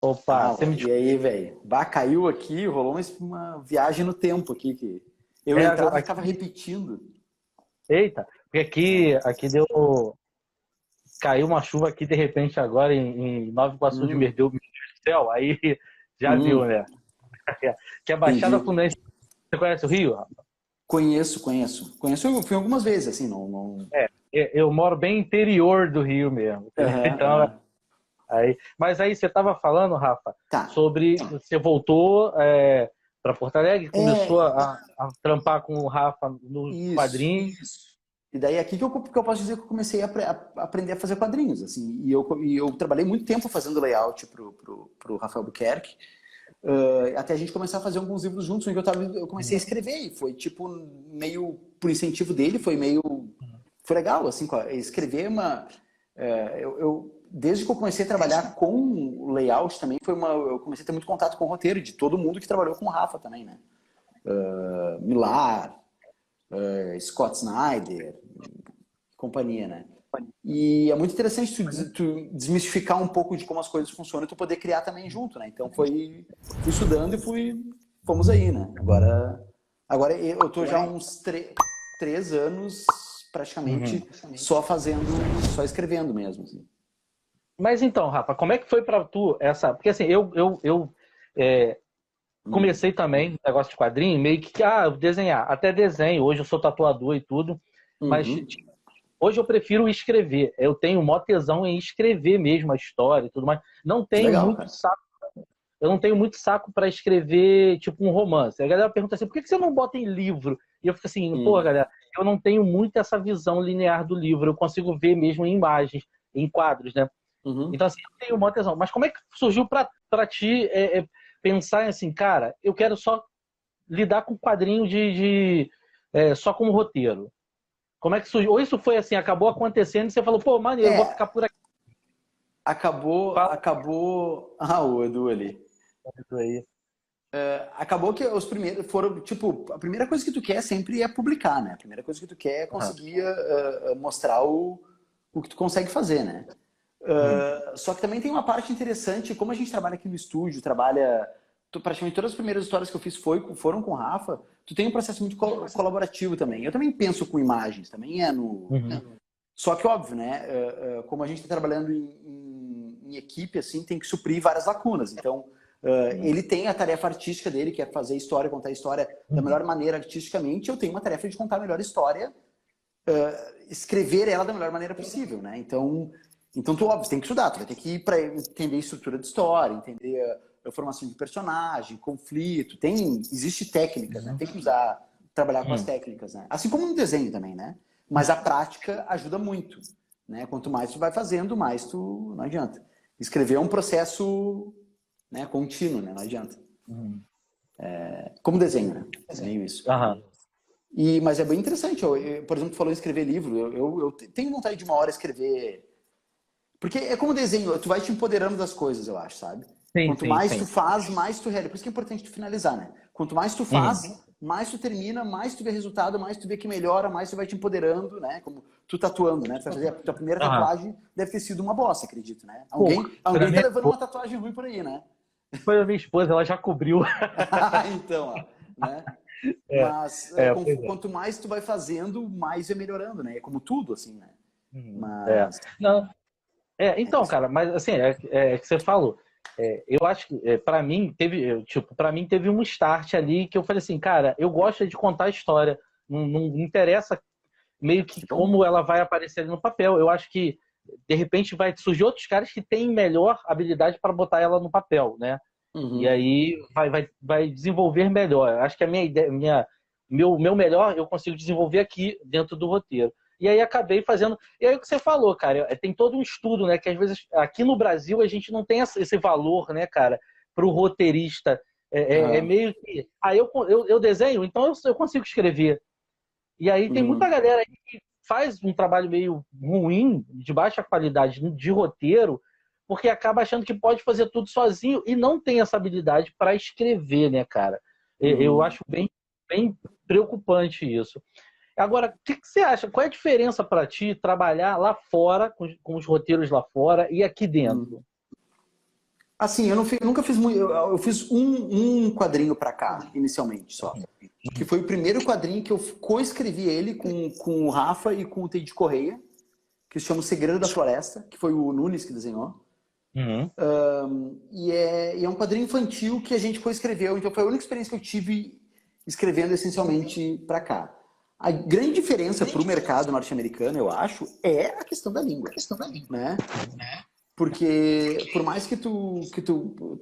Opa, Ah, você me e desculpa. aí, velho? Bah, caiu aqui, rolou uma viagem no tempo aqui que eu entrava e ficava Aqui, repetindo. eita, porque aqui caiu uma chuva aqui de repente agora em Nova Iguaçu de Hum, Meu Deus do céu, aí já viu, hum, né? Que é Baixada entendi. Fluminense. Você conhece o Rio, Rafa? Conheço, conheço. Conheço, eu fui algumas vezes, assim, não, não... Eu moro bem interior do Rio mesmo, entendeu? Aham, Então, aham. mas aí você estava falando, Rafa, Tá. sobre você voltou para Porto Alegre, começou É, a trampar com o Rafa no isso. quadrinho. E daí aqui que eu posso dizer que eu comecei a aprender a fazer quadrinhos, assim. E eu trabalhei muito tempo fazendo layout pro Rafael Buquerque. Até a gente começar a fazer alguns livros juntos, onde eu comecei a escrever, e foi tipo meio por incentivo dele, foi legal, assim, escrever desde que eu comecei a trabalhar com o layout também, eu comecei a ter muito contato com o roteiro, de todo mundo que trabalhou com o Rafa também, né? Millar, Scott Snyder, companhia, né? E é muito interessante tu desmistificar um pouco de como as coisas funcionam e tu poder criar também junto, né? Então fui estudando e fomos aí, né? Agora eu tô já há uns 3 anos Uhum. praticamente só escrevendo mesmo, assim. Mas então, Rafa, como é que foi para tu essa? Porque assim, eu é, Hum. comecei também negócio de quadrinho, meio que desenhar, até desenho. Hoje eu sou tatuador e tudo, mas Uhum. hoje eu prefiro escrever. Eu tenho mó tesão em escrever mesmo a história e tudo mais. Não Que tenho legal, muito cara. saco. Eu não tenho muito saco para escrever tipo um romance. A galera pergunta assim, por que você não bota em livro? E eu fico assim, pô, Hum. galera, eu não tenho muito essa visão linear do livro. Eu consigo ver mesmo em imagens, em quadros, né? Então, Uhum. assim, eu tenho uma tesão. Mas como é que surgiu pra ti pensar em assim, cara, eu quero só lidar com quadrinho só como roteiro? Como é que surgiu? Ou isso foi assim, acabou acontecendo e você falou, pô, maneiro, vou É, ficar por aqui. Fala acabou. Ah, o Edu ali. isso aí. Acabou que os primeiros foram, tipo, a primeira coisa que tu quer sempre é publicar, né? A primeira coisa que tu quer é Aham. conseguir mostrar o que tu consegue fazer, né? Uhum. Só que também tem uma parte interessante, como a gente trabalha aqui no estúdio, praticamente todas as primeiras histórias que eu fiz foram com o Rafa, tu tem um processo muito colaborativo também. Eu também penso com imagens, também é no... Uhum. Só que, óbvio, né? Como a gente está trabalhando em equipe, assim, tem que suprir várias lacunas. Então, ele tem a tarefa artística dele, que é fazer história, contar a história da Uhum. melhor maneira artisticamente. Eu tenho uma tarefa de contar a melhor história, escrever ela da melhor maneira possível, né? Então tu, óbvio, tem que estudar. Tu vai ter que ir para entender a estrutura de história, entender a formação de personagem, conflito. Existe técnicas, né? Tem que trabalhar com as Uhum. técnicas, né? Assim como no desenho também, né? Mas a prática ajuda muito, né? Quanto mais tu vai fazendo, mais tu... Não adianta. Escrever é um processo, né, contínuo, né? Não adianta. Uhum. Como desenho, né? É meio isso. Aham. Mas é bem interessante. Por exemplo, tu falou em escrever livro. Eu tenho vontade de uma hora escrever. Porque é como desenho, tu vai te empoderando das coisas, eu acho, sabe? Sim, Quanto sim, mais tu sim. faz, mais tu realiza. Por isso que é importante tu finalizar, né? Quanto mais tu Uhum. faz, mais tu termina, mais tu vê resultado, mais tu vê que melhora, mais tu vai te empoderando, né? Como tu tatuando, né? Tu vai fazer a tua primeira Aham. tatuagem, deve ter sido uma bosta, acredito, né? Pô, foi a Alguém tá minha levando esposa, uma tatuagem ruim por aí, né? foi a minha esposa, ela já cobriu. Então, ó, né? É, Mas pois é. quanto mais tu vai fazendo, mais vai melhorando, né? É como tudo, assim, né? Uhum. É. Mas Não, é então, cara, interessante. mas assim, que você falou. Eu acho que para mim para mim teve um start ali que eu falei assim, cara, eu gosto de contar a história. Não interessa meio que Que como bom. ela vai aparecer ali no papel. Eu acho que de repente vai surgir outros caras que têm melhor habilidade para botar ela no papel, né? E Uhum. aí vai desenvolver melhor. Eu acho que a minha ideia, meu melhor eu consigo desenvolver aqui dentro do roteiro. E aí acabei fazendo. E aí o que você falou, cara, tem todo um estudo, né? Que às vezes aqui no Brasil a gente não tem esse valor, né, cara, para o roteirista. É Aham. meio que. Eu desenho, então eu consigo escrever. E aí tem muita Uhum. galera aí que faz um trabalho meio ruim, de baixa qualidade de roteiro, porque acaba achando que pode fazer tudo sozinho e não tem essa habilidade para escrever, né, cara? Eu Uhum. acho bem preocupante isso. Agora, o que você acha? Qual é a diferença para ti trabalhar lá fora, com os roteiros lá fora e aqui Uhum. dentro? Assim, eu nunca fiz muito. Eu fiz um quadrinho para cá, inicialmente, só. Que foi o primeiro quadrinho que eu co-escrevi ele com o Rafa e com o Teide Correia, que se chama O Segredo da Floresta, que foi o Nunes que desenhou. Uhum. E é um quadrinho infantil que a gente co-escreveu, então foi a única experiência que eu tive escrevendo essencialmente para cá. A grande diferença para o mercado norte-americano, eu acho, é a questão da língua. Né? Porque por mais que tu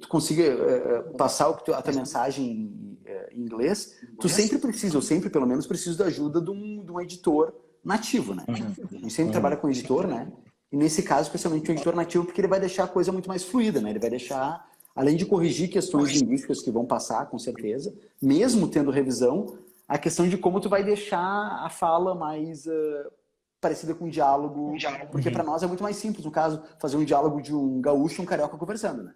consiga passar a tua mensagem em inglês, tu sempre precisa, ou sempre pelo menos preciso da ajuda de um editor nativo, né? A gente sempre trabalha com editor, né? E nesse caso, especialmente um editor nativo, porque ele vai deixar a coisa muito mais fluida, né? Ele vai deixar, além de corrigir questões linguísticas que vão passar, com certeza, mesmo tendo revisão, a questão de como tu vai deixar a fala mais parecida com um diálogo, porque para nós é muito mais simples, no caso, fazer um diálogo de um gaúcho e um carioca conversando, né?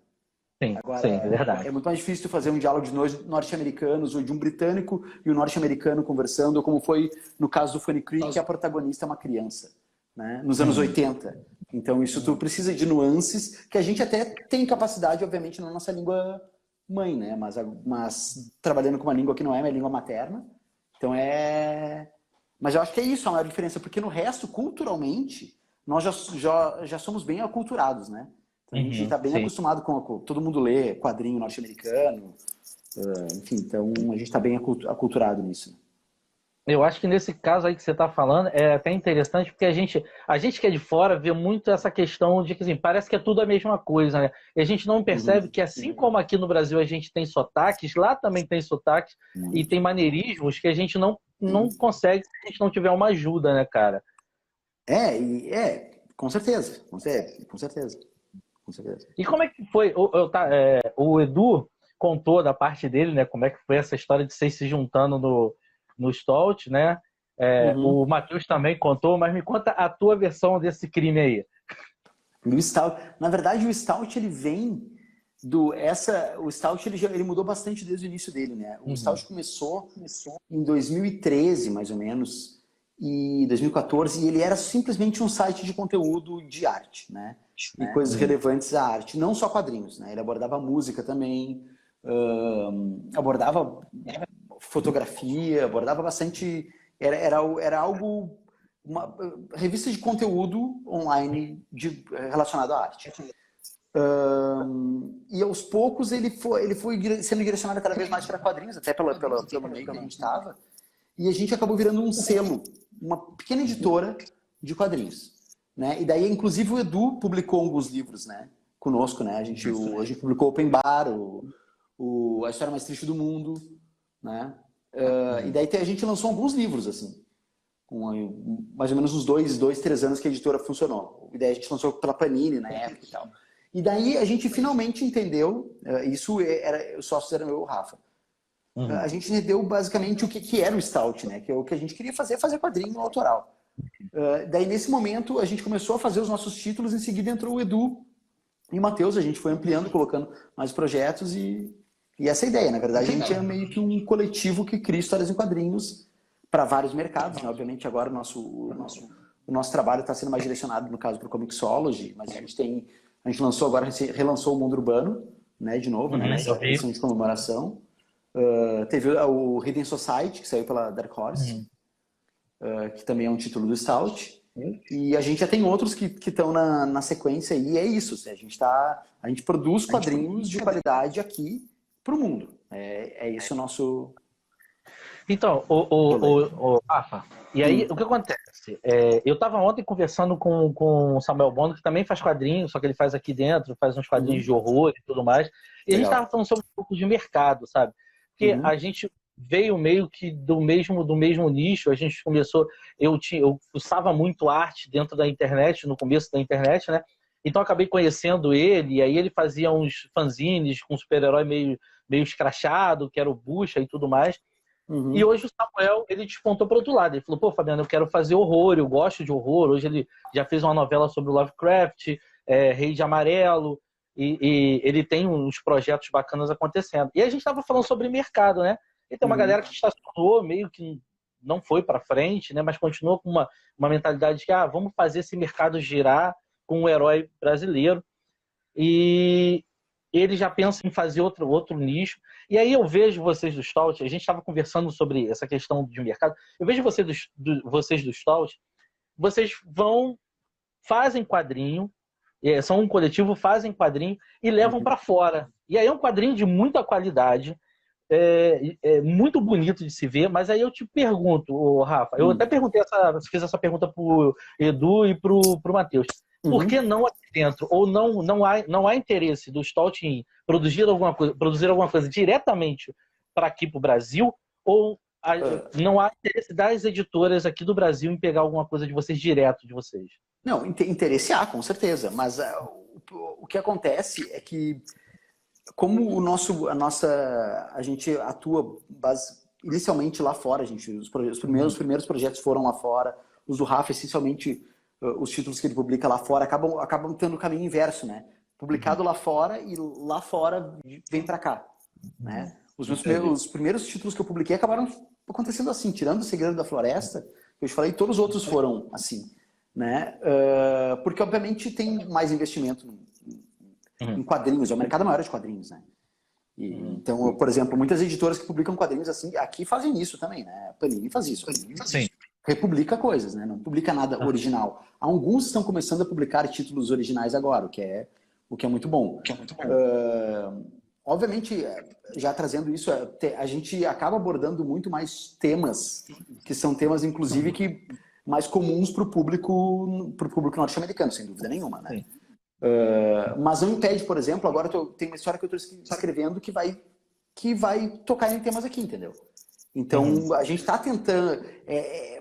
Sim, Agora, sim, é verdade. é muito mais difícil fazer um diálogo de dois norte-americanos ou de um britânico e um norte-americano conversando, ou como foi no caso do Funny Creek, que a protagonista é uma criança, né? Nos anos 80. Então, isso tu precisa de nuances que a gente até tem capacidade, obviamente, na nossa língua mãe, né? Mas trabalhando com uma língua que não é minha língua materna. Então, Mas eu acho que é isso a maior diferença, porque no resto, culturalmente, nós já somos bem aculturados, né? A gente está bem acostumado com... Todo mundo lê quadrinho norte-americano, enfim, então a gente está bem aculturado nisso. Eu acho que nesse caso aí que você está falando é até interessante, porque a gente que é de fora vê muito essa questão de que assim, parece que é tudo a mesma coisa, né? E a gente não percebe que assim como aqui no Brasil a gente tem sotaques, lá também tem sotaques e tem maneirismos que a gente não consegue se a gente não tiver uma ajuda, né, cara? Com certeza, com certeza. E como é que foi? O Edu contou da parte dele, né? Como é que foi essa história de vocês se juntando no Stout, né? O Matheus também contou, mas me conta a tua versão desse crime aí. O Stout, na verdade, o Stout ele vem o Stout ele mudou bastante desde o início dele, né? O Stout começou em 2013, mais ou menos, e 2014, e ele era simplesmente um site de conteúdo de arte, né? E coisas relevantes à arte, não só quadrinhos, né? Ele abordava música também, abordava fotografia, abordava bastante... Era algo... Uma revista de conteúdo online relacionado à arte. E aos poucos ele foi sendo direcionado cada vez mais para quadrinhos, até pelo meio que a gente estava. E a gente acabou virando um selo, uma pequena editora de quadrinhos. Né? E daí, inclusive, o Edu publicou alguns livros, né? Conosco, né? A gente publicou Open Bar, A História Mais Triste do Mundo, né? E daí a gente lançou alguns livros, assim, com mais ou menos uns 3 anos que a editora funcionou. E daí a gente lançou pela Panini na época e tal. E daí a gente finalmente entendeu, os sócios eram eu e o Rafa. A gente entendeu basicamente o que era o Stout, né? Que é o que a gente queria fazer quadrinho autoral. Daí nesse momento a gente começou a fazer os nossos títulos, em seguida entrou o Edu e o Matheus, a gente foi ampliando, colocando mais projetos e essa é a ideia. Na verdade, a gente é meio que um coletivo que cria histórias em quadrinhos para vários mercados, né? Obviamente agora o nosso trabalho está sendo mais direcionado, no caso, para o Comixology, mas a gente lançou agora, relançou o Mundo Urbano, né, de novo, né, nessa edição de comemoração. Teve o Hidden Society, que saiu pela Dark Horse, que também é um título do Stout. E a gente já tem outros que estão na sequência e é isso. A gente produz quadrinhos de qualidade aqui para o mundo. É isso o nosso... Então, Rafa, e aí o que acontece? Eu estava ontem conversando com o Samuel Bono, que também faz quadrinhos, só que ele faz aqui dentro, faz uns quadrinhos de horror e tudo mais. E a gente estava falando sobre um pouco de mercado, sabe? Porque a gente veio meio que do mesmo nicho, a gente começou... Eu fuçava muito arte dentro da internet, no começo da internet, né? Então acabei conhecendo ele, e aí ele fazia uns fanzines com um super-herói meio escrachado, que era o Bucha e tudo mais. E hoje o Samuel, ele despontou para o outro lado. Ele falou, pô, Fabiano, eu quero fazer horror, eu gosto de horror. Hoje ele já fez uma novela sobre o Lovecraft, Rei de Amarelo, e ele tem uns projetos bacanas acontecendo. E a gente estava falando sobre mercado, né? E tem uma galera que estacionou, meio que não foi para frente, né? Mas continuou com uma mentalidade de que vamos fazer esse mercado girar com um herói brasileiro. E ele já pensa em fazer outro nicho. E aí eu vejo vocês do Stout, a gente estava conversando sobre essa questão de mercado, eu vejo vocês do Stout, vocês fazem quadrinho, são um coletivo, fazem quadrinho e levam para fora. E aí é um quadrinho de muita qualidade, muito bonito de se ver, mas aí eu te pergunto, Rafa, eu até fiz essa pergunta pro Edu e pro Matheus. Por que não aqui dentro? Ou não há interesse do Stout em produzir alguma coisa diretamente para aqui para o Brasil? Ou não há interesse das editoras aqui do Brasil em pegar alguma coisa de vocês direto de vocês? Não, interesse há, com certeza. Mas o que acontece é que, como a gente atua inicialmente lá fora, os primeiros projetos foram lá fora, os do Rafa, essencialmente, os títulos que ele publica lá fora acabam tendo o caminho inverso, né? Publicado lá fora e lá fora vem para cá, né? Os primeiros títulos que eu publiquei acabaram acontecendo assim, tirando O Segredo da Floresta, eu te falei, todos os outros foram assim, né? Porque, obviamente, tem mais investimento em quadrinhos, é o mercado maior de quadrinhos, né? Então, por exemplo, muitas editoras que publicam quadrinhos assim, aqui fazem isso também, né? A Panini faz isso. Sim. Republica coisas, né? Não publica nada original. Alguns estão começando a publicar títulos originais agora, o que é muito bom. Obviamente, já trazendo isso, a gente acaba abordando muito mais temas, que são temas, inclusive, que mais comuns para o público norte-americano, sem dúvida nenhuma, né? Mas não impede, por exemplo, agora tem uma história que eu estou escrevendo que vai tocar em temas aqui, entendeu? Então, a gente está tentando...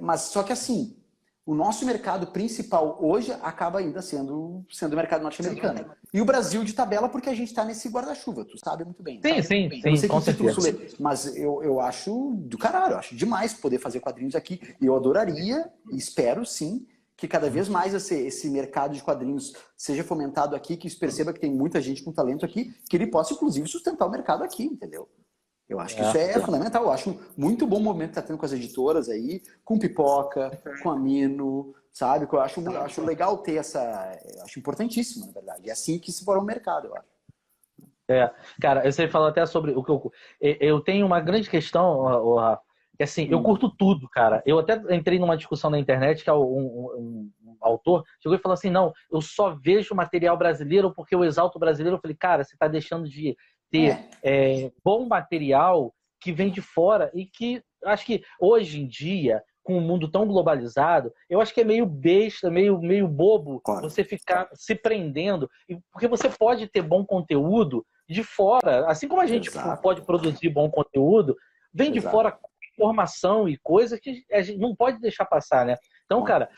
mas só que assim, o nosso mercado principal hoje acaba ainda sendo o mercado norte-americano. E o Brasil de tabela porque a gente está nesse guarda-chuva, tu sabe muito bem. Sim, sim, eu não sei com que título certeza. ler, mas eu acho do caralho, eu acho demais poder fazer quadrinhos aqui. E eu adoraria, espero sim, que cada vez mais esse mercado de quadrinhos seja fomentado aqui, que se perceba que tem muita gente com talento aqui, que ele possa, inclusive, sustentar o mercado aqui, entendeu? Eu acho que isso é fundamental. Eu acho muito bom o movimento que está tendo com as editoras aí, com Pipoca, com Amino, sabe? Eu acho legal ter eu acho importantíssimo, na verdade. É assim que se for o mercado, eu acho. Cara, você falou até sobre o que eu tenho uma grande questão, Rafa, que assim, eu curto tudo, cara. Eu até entrei numa discussão na internet que um autor chegou e falou assim, não, eu só vejo material brasileiro porque eu exalto o brasileiro. Eu falei, cara, você está deixando de ter bom material que vem de fora e que acho que hoje em dia, com o mundo tão globalizado, eu acho que é meio besta, meio bobo você ficar se prendendo, porque você pode ter bom conteúdo de fora, assim como a gente pode produzir bom conteúdo, vem de fora informação e coisas que a gente não pode deixar passar, né? Então, cara,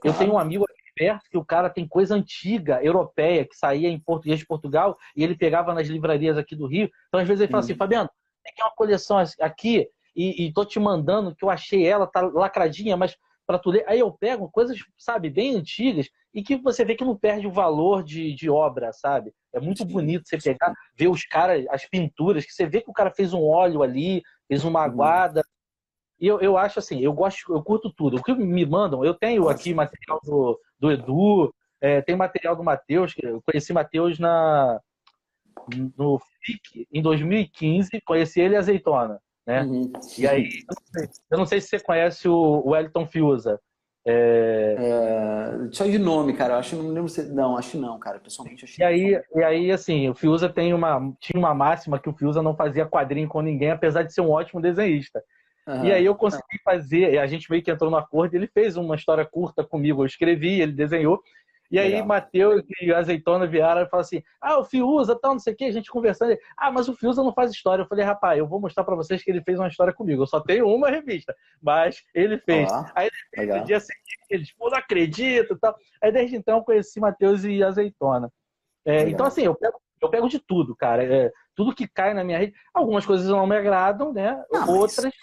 eu tenho um amigo aqui perto que o cara tem coisa antiga, europeia, que saía em português de Portugal e ele pegava nas livrarias aqui do Rio. Então, às vezes ele fala assim, Fabiano, tem aqui uma coleção aqui e tô te mandando que eu achei ela, tá lacradinha, mas para tu ler. Aí eu pego coisas, sabe, bem antigas e que você vê que não perde o valor de obra, sabe? É muito bonito você pegar, ver os caras, as pinturas, que você vê que o cara fez um óleo ali, fez uma aguada. E eu acho assim, eu curto tudo. O que me mandam, eu tenho aqui material do Edu, tem material do Matheus, que eu conheci Matheus no FIC em 2015, conheci ele e Azeitona, né? E aí, eu não sei se você conhece o Wellington Fiuza. Só de nome, cara, eu acho, não lembro se... Não, acho que não, cara, pessoalmente acho que E aí, assim, o Fiuza tinha uma máxima que o Fiuza não fazia quadrinho com ninguém, apesar de ser um ótimo desenhista. E aí eu consegui fazer, a gente meio que entrou no acordo, ele fez uma história curta comigo, eu escrevi, ele desenhou, e aí Matheus e Azeitona vieram e falaram assim, o Fiuza, tal, não sei o que, a gente conversando, mas o Fiuza não faz história. Eu falei, rapaz, eu vou mostrar pra vocês que ele fez uma história comigo, eu só tenho uma revista, mas ele fez. Aí ele fez no dia seguinte, ele disse, não acredito, tal. Aí desde então eu conheci Matheus e Azeitona. Então assim, eu pego de tudo, cara, tudo que cai na minha rede, algumas coisas não me agradam, né, outras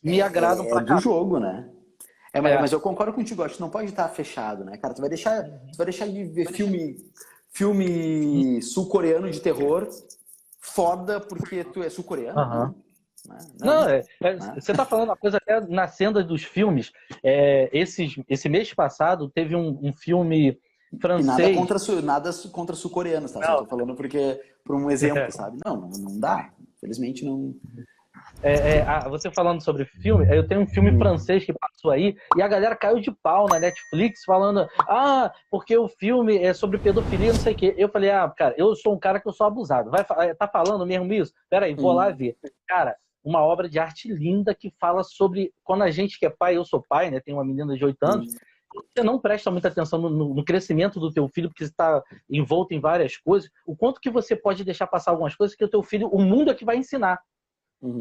me agradam pra cá. do jogo, né? Mas eu concordo contigo, acho que não pode estar fechado, né, cara? Tu vai deixar de ver filme sul-coreano de terror foda porque tu é sul-coreano? Não, você tá falando uma coisa até na senda dos filmes. Esse mês passado teve um filme E nada francês. contra sul-coreanos, tá? Só tô falando por um exemplo, sabe? Não dá. Infelizmente não. Você falando sobre filme, eu tenho um filme francês que passou aí e a galera caiu de pau na Netflix falando, porque o filme é sobre pedofilia, não sei o quê. Eu falei, cara, eu sou um cara que eu sou abusado. Tá falando mesmo isso? Peraí, vou lá ver. Cara, uma obra de arte linda que fala sobre quando a gente que é pai, eu sou pai, né? Tenho uma menina de 8 anos, você não presta muita atenção no crescimento do teu filho, porque você está envolto em várias coisas, o quanto que você pode deixar passar algumas coisas que o teu filho, o mundo é que vai ensinar.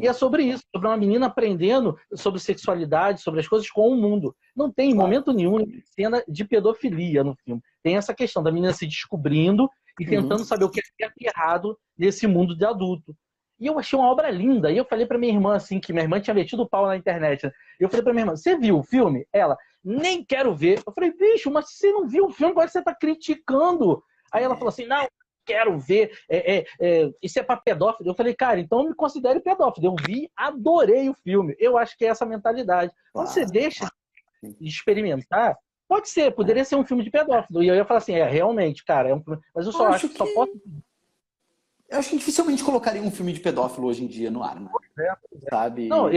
E é sobre isso, sobre uma menina aprendendo sobre sexualidade, sobre as coisas com o mundo. Não tem em momento nenhum cena de pedofilia no filme. Tem essa questão da menina se descobrindo e tentando saber o que é certo e errado nesse mundo de adulto. E eu achei uma obra linda. E eu falei pra minha irmã, assim, que minha irmã tinha metido o pau na internet. Né? Eu falei pra minha irmã, você viu o filme? Ela, nem quero ver. Eu falei, bicho, mas se você não viu o filme, como é que você tá criticando? Aí ela falou assim, não, quero ver, isso é pra pedófilo. Eu falei, cara, então me considere pedófilo. Eu vi, adorei o filme. Eu acho que é essa mentalidade. Quando você deixa de experimentar, pode ser, poderia ser um filme de pedófilo. E eu ia falar assim, realmente, cara, é um filme. Mas eu só acho que só posso. Eu acho que dificilmente colocaria um filme de pedófilo hoje em dia no ar, né? Sabe? Não,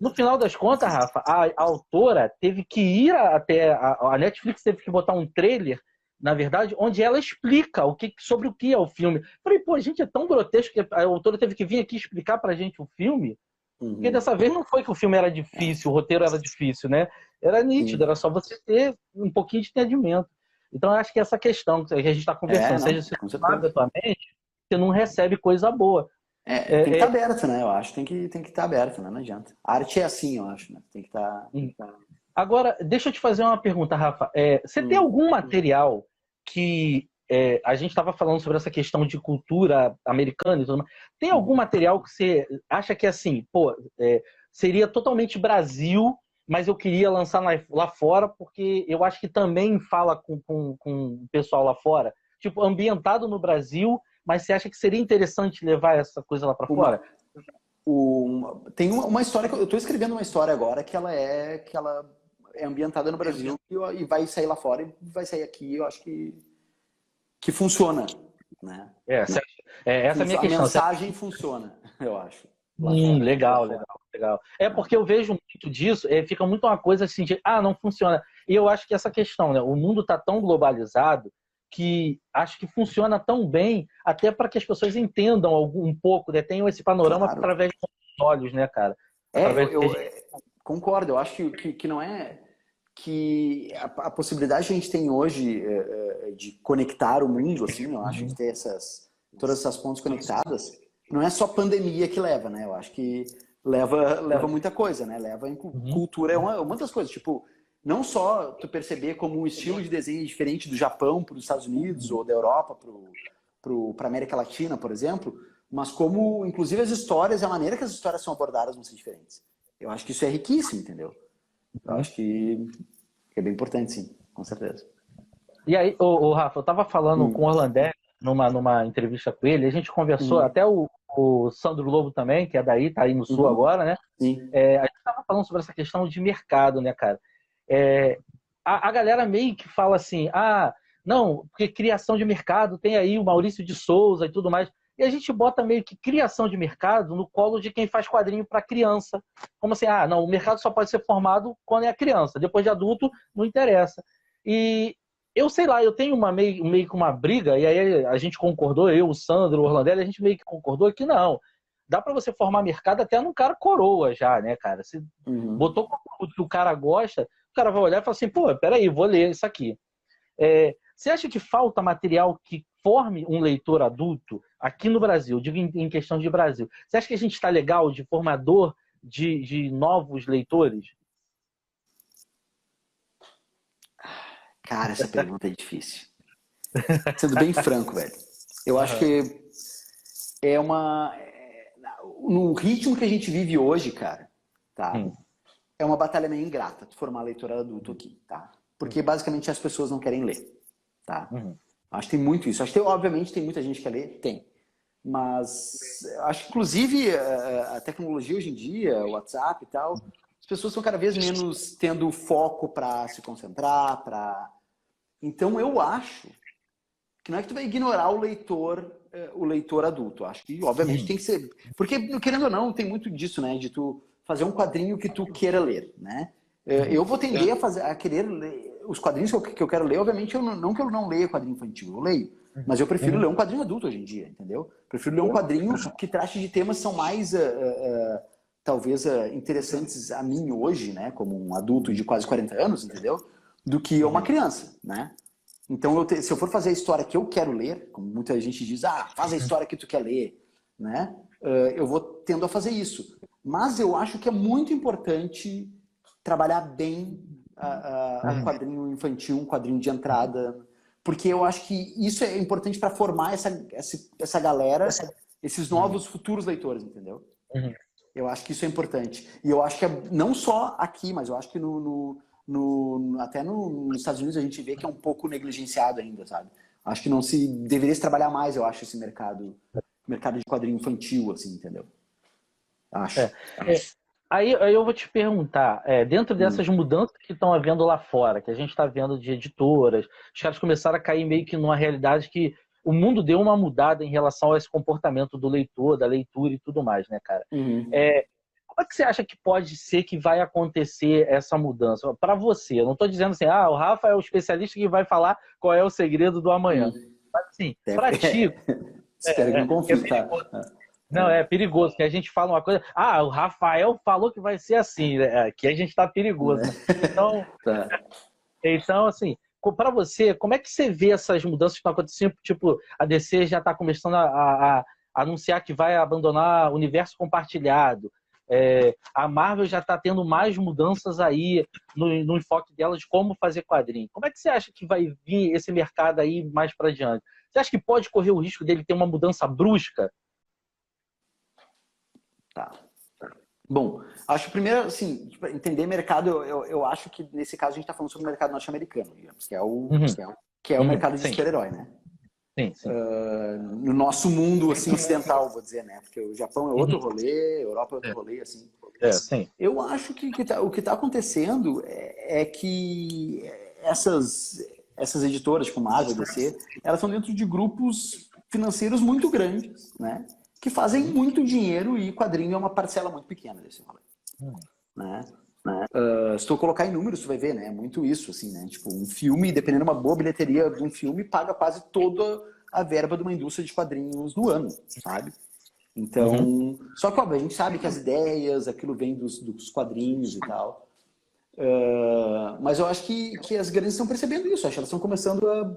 no final das contas, Rafa, a autora teve que ir até. A Netflix teve que botar um trailer, na verdade, onde ela explica sobre o que é o filme. Falei, pô, gente, é tão grotesco que a autora teve que vir aqui explicar pra gente o filme. Porque dessa vez não foi que o filme era difícil, o roteiro era difícil, né? Era nítido, era só você ter um pouquinho de entendimento. Então, eu acho que essa questão que a gente está conversando, seja se você sabe a tua mente, você não recebe coisa boa. Tem que estar aberto, né? Eu acho. Tem que estar aberto, né? Não adianta. A arte é assim, eu acho, né? Tem que estar. Agora, deixa eu te fazer uma pergunta, Rafa. Você tem algum material que a gente estava falando sobre essa questão de cultura americana e tudo mais. Tem algum material que você acha que assim, seria totalmente Brasil, mas eu queria lançar lá fora porque eu acho que também fala com o pessoal lá fora? Tipo, ambientado no Brasil, mas você acha que seria interessante levar essa coisa lá para fora? Tem uma história que eu estou escrevendo uma história agora que ela é ambientada no Brasil e vai sair lá fora e vai sair aqui. Eu acho que funciona, né? Essa é a minha questão. A mensagem funciona, eu acho. Legal. É porque eu vejo muito disso, fica muito uma coisa assim de, não funciona. E eu acho que essa questão, né? O mundo está tão globalizado que acho que funciona tão bem até para que as pessoas entendam um pouco, né? Tenham esse panorama através dos olhos, né, cara? Eu concordo. Eu acho que não é que a possibilidade que a gente tem hoje de conectar o mundo, assim, eu acho que ter todas essas pontes conectadas, não é só pandemia que leva, né? Eu acho que leva muita coisa, né? Leva em cultura, é uma das coisas, tipo, não só tu perceber como o estilo de desenho é diferente do Japão para os Estados Unidos ou da Europa para a América Latina, por exemplo, mas como, inclusive, as histórias, a maneira que as histórias são abordadas vão ser diferentes. Eu acho que isso é riquíssimo, entendeu? Eu acho que é bem importante, sim, com certeza. E aí, Rafa, eu tava falando com o Orlandé numa entrevista com ele, a gente conversou, até o Sandro Lobo também, que é daí, tá aí no Sul agora, né? Sim. A gente tava falando sobre essa questão de mercado, né, cara? A galera meio que fala assim, não, porque criação de mercado tem aí o Maurício de Souza e tudo mais. E a gente bota meio que criação de mercado no colo de quem faz quadrinho para criança. Como assim, não, o mercado só pode ser formado quando é criança. Depois de adulto, não interessa. E eu sei lá, eu tenho meio que uma briga, e aí a gente concordou, eu, o Sandro, o Orlandelli, a gente meio que concordou que não. Dá para você formar mercado até num cara coroa já, né, cara? Se botou conteúdo que o cara gosta, o cara vai olhar e falar assim, peraí, vou ler isso aqui. Você acha que falta material que forme um leitor adulto aqui no Brasil? Digo em questão de Brasil. Você acha que a gente está legal de formador de novos leitores? Cara, essa pergunta é difícil. Sendo bem franco, velho. Eu acho que no ritmo que a gente vive hoje, cara, tá? É uma batalha meio ingrata de formar leitor adulto aqui, tá? Porque basicamente as pessoas não querem ler, tá? Acho que tem muito isso. Acho que obviamente tem muita gente que quer ler, tem. Mas acho que inclusive a tecnologia hoje em dia, o WhatsApp e tal, as pessoas estão cada vez menos tendo foco para se concentrar, para Então eu acho que não é que tu vai ignorar o leitor adulto. Acho que, obviamente, tem que ser... Porque, querendo ou não, tem muito disso, né? De tu fazer um quadrinho que tu queira ler, né? Eu vou tender a querer ler os quadrinhos que eu quero ler. Obviamente, não que eu não leia quadrinho infantil, eu leio. Mas eu prefiro ler um quadrinho adulto hoje em dia, entendeu? Prefiro ler um quadrinho que trate de temas que são mais, talvez, interessantes a mim hoje, né? Como um adulto de quase 40 anos, entendeu? Do que uma criança, né? Então, se eu for fazer a história que eu quero ler, como muita gente diz, faz a história que tu quer ler, né? Eu vou tendo a fazer isso. Mas eu acho que é muito importante trabalhar bem um quadrinho infantil, um quadrinho de entrada, porque eu acho que isso é importante para formar essa galera, esses novos futuros leitores, entendeu? Eu acho que isso é importante. E eu acho que não só aqui, mas eu acho que até nos Estados Unidos a gente vê que é um pouco negligenciado ainda, sabe? Acho que não se deveria se trabalhar mais, eu acho, esse mercado de quadrinho infantil, assim, entendeu? Acho. Aí eu vou te perguntar, dentro dessas mudanças que estão havendo lá fora, que a gente está vendo de editoras, os caras começaram a cair meio que numa realidade que o mundo deu uma mudada em relação a esse comportamento do leitor, da leitura e tudo mais, né, cara? Como é que você acha que pode ser que vai acontecer essa mudança? Para você, eu não estou dizendo assim, o Rafa é o especialista que vai falar qual é o segredo do amanhã. Mas assim, para ti... Espero que não conflita. Não, é perigoso, que a gente fala uma coisa... o Rafael falou que vai ser assim, né? Aqui a gente está perigoso. Né? Então, assim, para você, como é que você vê essas mudanças que estão acontecendo? Tipo, a DC já está começando a anunciar que vai abandonar o universo compartilhado. A Marvel já está tendo mais mudanças aí no enfoque dela de como fazer quadrinho. Como é que você acha que vai vir esse mercado aí mais para diante? Você acha que pode correr o risco dele ter uma mudança brusca? Tá. Bom, acho que primeiro, assim, entender mercado, eu acho que nesse caso a gente está falando sobre o mercado norte-americano, digamos, que é o mercado de super-herói, né? Sim. No nosso mundo, assim, ocidental, vou dizer, né? Porque o Japão é outro rolê, a Europa é outro rolê, assim. Sim. Eu acho que o que está acontecendo é que essas editoras, como a Marvel, DC, elas estão dentro de grupos financeiros muito grandes, né? Que fazem muito dinheiro e quadrinho é uma parcela muito pequena desse rolê. Né? Se tu colocar em números, tu vai ver, né? É muito isso, assim, né? Tipo, um filme, dependendo de uma boa bilheteria de um filme, paga quase toda a verba de uma indústria de quadrinhos no ano, sabe? Então, só que, óbvio, a gente sabe que as ideias, aquilo vem dos quadrinhos e tal. Mas eu acho que as grandes estão percebendo isso, acho que elas estão começando a...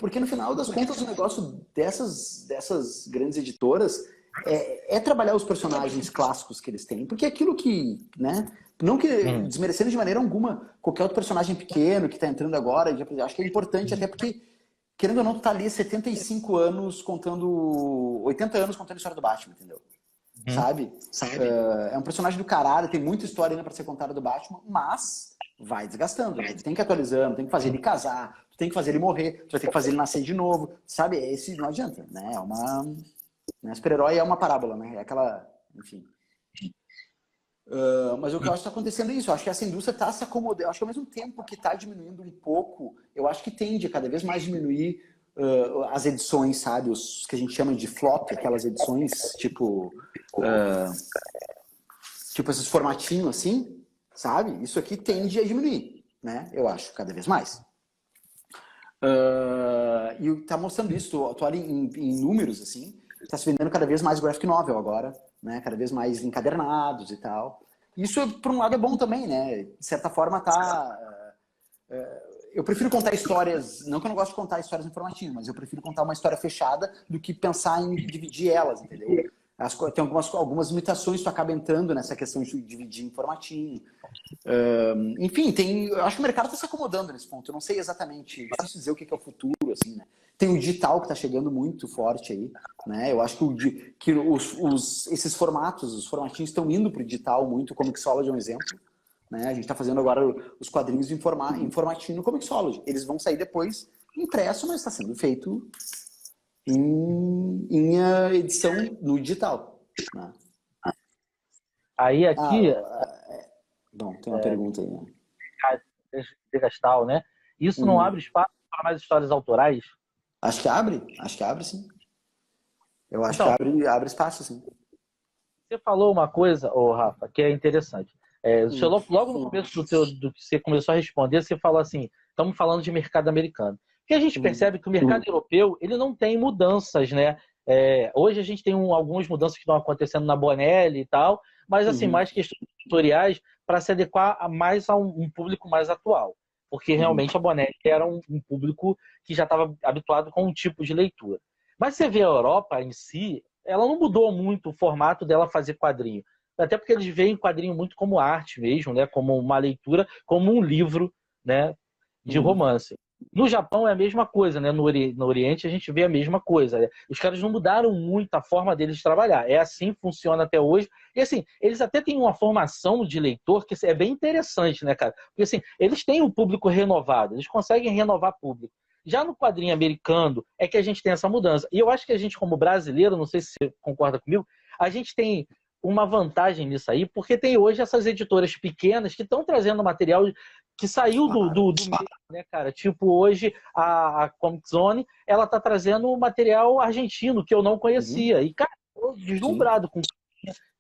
Porque no final das contas o negócio dessas grandes editoras é trabalhar os personagens clássicos que eles têm, porque é aquilo que, né, não que desmerecendo de maneira alguma qualquer outro personagem pequeno que está entrando agora, acho que é importante até porque, querendo ou não, tu tá ali 75 anos contando, 80 anos contando a história do Batman, entendeu? Sabe? É um personagem do caralho, tem muita história ainda para ser contada do Batman, mas vai desgastando, né? Tu tem que ir atualizando, tem que fazer ele casar, tu tem que fazer ele morrer, tu vai ter que fazer ele nascer de novo, sabe? Esse não adianta, né? Super-herói é uma parábola, né? É aquela, enfim. Mas o que eu acho que está acontecendo é isso. Eu acho que essa indústria está se acomodando. Eu acho que ao mesmo tempo que está diminuindo um pouco, eu acho que tende a cada vez mais diminuir as edições, sabe? Os que a gente chama de flop, aquelas edições tipo esses formatinhos assim, sabe? Isso aqui tende a diminuir, né? Eu acho, cada vez mais. E está mostrando isso. Tu olha em números, assim, está se vendendo cada vez mais graphic novel agora, né? Cada vez mais encadernados e tal. Isso, por um lado, é bom também, né? De certa forma, eu prefiro contar histórias, não que eu não gosto de contar histórias em formatinho, mas eu prefiro contar uma história fechada do que pensar em dividir elas, entendeu? Tem algumas limitações, tu acaba entrando nessa questão de dividir em formatinho. Enfim, eu acho que o mercado está se acomodando nesse ponto. Eu não sei exatamente, é difícil dizer o que é o futuro, assim, né? Tem o digital que está chegando muito forte aí, né? Eu acho que esses formatos, os formatinhos estão indo para o digital muito, o Comixology é um exemplo. Né? A gente está fazendo agora os quadrinhos em formatinho no Comixology. Eles vão sair depois impresso, mas está sendo feito em edição no digital. Né? Aí aqui... Bom, tem uma pergunta aí. Né? Desgastal, né? Isso não abre espaço para mais histórias autorais? Acho que abre sim. Eu acho que Então, abre espaço, sim. você falou uma coisa, ô Rafa, que é interessante. Você, logo no começo do que você começou a responder, você falou assim, estamos falando de mercado americano. Porque a gente percebe que o mercado europeu, ele não tem mudanças, né? Hoje a gente tem algumas mudanças que estão acontecendo na Bonelli e tal, mas assim, mais questões editoriais para se adequar mais a um público mais atual. Porque realmente a Bonelli era um público que já estava habituado com um tipo de leitura. Mas você vê a Europa em si, ela não mudou muito o formato dela fazer quadrinho. Até porque eles veem quadrinho muito como arte mesmo, né? Como uma leitura, como um livro, né? De romance. No Japão é a mesma coisa, né? No Oriente a gente vê a mesma coisa. Né? Os caras não mudaram muito a forma deles de trabalhar. É assim que funciona até hoje. E assim, eles até têm uma formação de leitor que é bem interessante, né, cara? Porque assim, eles têm um público renovado, eles conseguem renovar público. Já no quadrinho americano é que a gente tem essa mudança. E eu acho que a gente, como brasileiro, não sei se você concorda comigo, a gente tem uma vantagem nisso aí, porque tem hoje essas editoras pequenas que estão trazendo material que saiu do meio, né, cara? Tipo, hoje a Comic Zone, ela tá trazendo material argentino que eu não conhecia. E, cara, eu tô deslumbrado com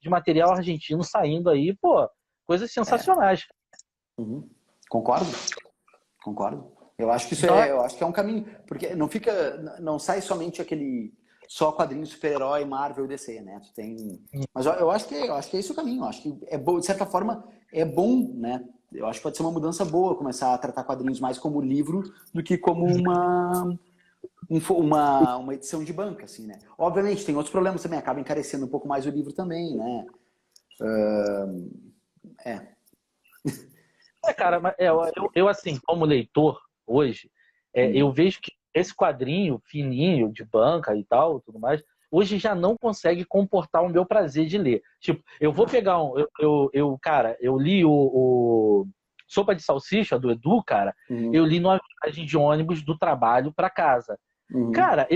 de material argentino saindo aí, pô, coisas sensacionais. Concordo, concordo. Eu acho que Então, eu acho que é um caminho, porque não sai somente aquele só quadrinho super-herói, Marvel e DC, né? Tu tem, mas eu acho que é esse o caminho. Eu acho que é bom, de certa forma é bom, né? Eu acho que pode ser uma mudança boa começar a tratar quadrinhos mais como livro do que como uma edição de banca, assim, né? Obviamente tem outros problemas também, acaba encarecendo um pouco mais o livro também, né? cara, mas, eu assim, como leitor, hoje, eu vejo que esse quadrinho fininho, de banca e tal, tudo mais, hoje já não consegue comportar o meu prazer de ler. Tipo, eu vou pegar cara, eu li o Sopa de Salsicha, do Edu, cara, eu li numa viagem de ônibus do trabalho para casa. Cara,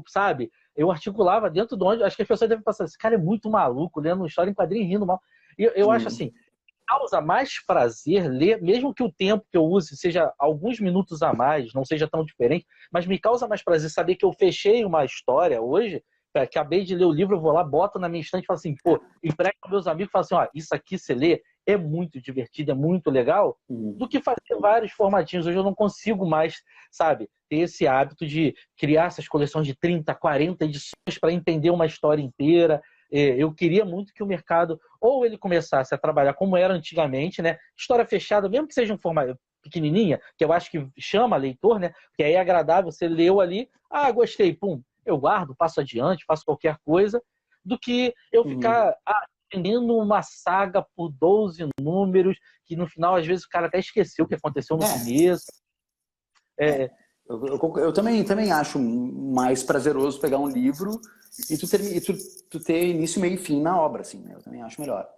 sabe, eu articulava dentro do ônibus, acho que as pessoas devem pensar, esse cara é muito maluco, lendo uma história em quadrinho, rindo mal. Eu acho assim, causa mais prazer ler, mesmo que o tempo que eu use seja alguns minutos a mais, não seja tão diferente, mas me causa mais prazer saber que eu fechei uma história hoje, acabei de ler o livro, eu vou lá, boto na minha estante e falo assim, pô, emprego para meus amigos e falo assim, ó, isso aqui você lê, é muito divertido, é muito legal, do que fazer vários formatinhos. Hoje eu não consigo mais, sabe, ter esse hábito de criar essas coleções de 30, 40 edições para entender uma história inteira. Eu queria muito que o mercado, ou ele começasse a trabalhar como era antigamente, né? História fechada, mesmo que seja um formato pequenininha, que eu acho que chama leitor, né? Porque aí é agradável, você leu ali, gostei, pum, eu guardo, passo adiante, faço qualquer coisa, do que eu ficar entendendo uma saga por 12 números, que no final, às vezes, o cara até esqueceu o que aconteceu no começo. Eu também acho mais prazeroso pegar um livro e tu ter início, meio e fim na obra, assim, né? Eu também acho melhor.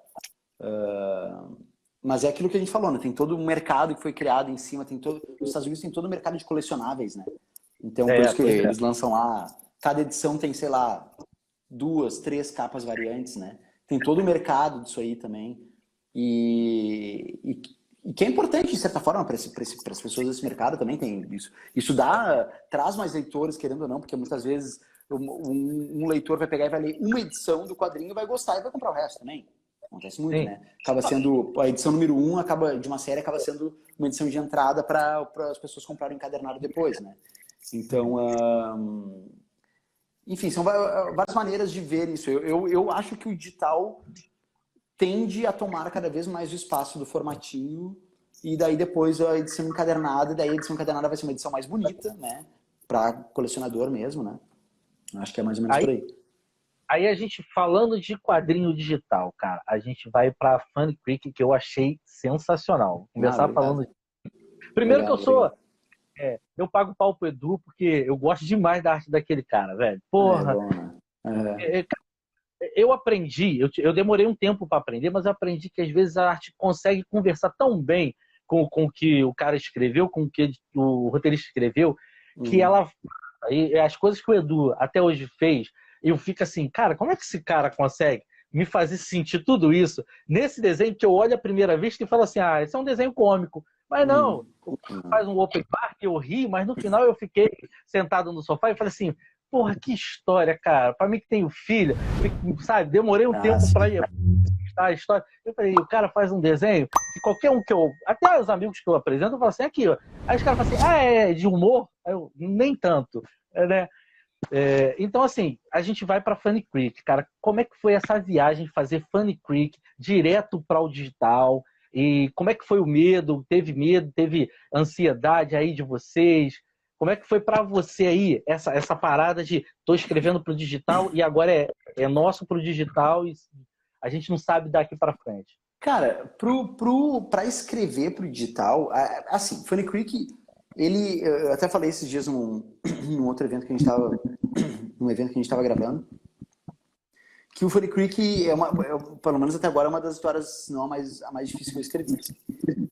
Mas é aquilo que a gente falou, né? Tem todo um mercado que foi criado em cima, os Estados Unidos tem todo o mercado de colecionáveis, né? Então, por isso que eles lançam lá, cada edição tem, sei lá, 2, 3 capas variantes, né? Tem todo o mercado disso aí também. E que é importante, de certa forma, para as pessoas desse mercado também tem isso. Isso traz mais leitores, querendo ou não, porque muitas vezes um leitor vai pegar e vai ler uma edição do quadrinho, vai gostar e vai comprar o resto também. Acontece muito, Sim. né? Acaba sendo a edição número 1 de uma série acaba sendo uma edição de entrada para as pessoas comprarem encadernado depois, né? Então, enfim, são várias maneiras de ver isso. Eu acho que o digital tende a tomar cada vez mais o espaço do formatinho e daí depois a edição encadernada, e daí a edição encadernada vai ser uma edição mais bonita, né? Para colecionador mesmo, né? Acho que é mais ou menos por aí. Aí a gente, falando de quadrinho digital, cara, a gente vai para Funny Creek, que eu achei sensacional. Vou começar falando. Primeiro que eu sou. Eu pago pau pro Edu, porque eu gosto demais da arte daquele cara, velho. Porra. É bom, né? Eu aprendi, eu demorei um tempo para aprender, mas eu aprendi que às vezes a arte consegue conversar tão bem com o que o cara escreveu, com o que o roteirista escreveu, que as coisas que o Edu até hoje fez, eu fico assim, cara, como é que esse cara consegue me fazer sentir tudo isso nesse desenho que eu olho a primeira vez e falo assim, esse é um desenho cômico. Mas não, o cara faz um open bar que eu ri, mas no final eu fiquei sentado no sofá e falei assim, porra, que história, cara. Pra mim que tenho filho, sabe, demorei um tempo pra ir a história. Eu falei, o cara faz um desenho que qualquer um que eu... Até os amigos que eu apresento, eu falo assim, aqui, ó. Aí os caras falam assim, é de humor? Aí eu, nem tanto, né? Então, assim, a gente vai para Funny Creek, cara. Como é que foi essa viagem, fazer Funny Creek direto para o digital? E como é que foi o medo? Teve ansiedade aí de vocês? Como é que foi para você aí essa parada de tô escrevendo para o digital e agora é nosso para o digital e a gente não sabe daqui para frente? Cara, para escrever pro digital, assim, Funny Creek, eu até falei esses dias num outro evento que a gente estava, num evento que a gente estava gravando, que o Funny Creek pelo menos até agora, é uma das histórias, não a mais difícil que eu escrevi.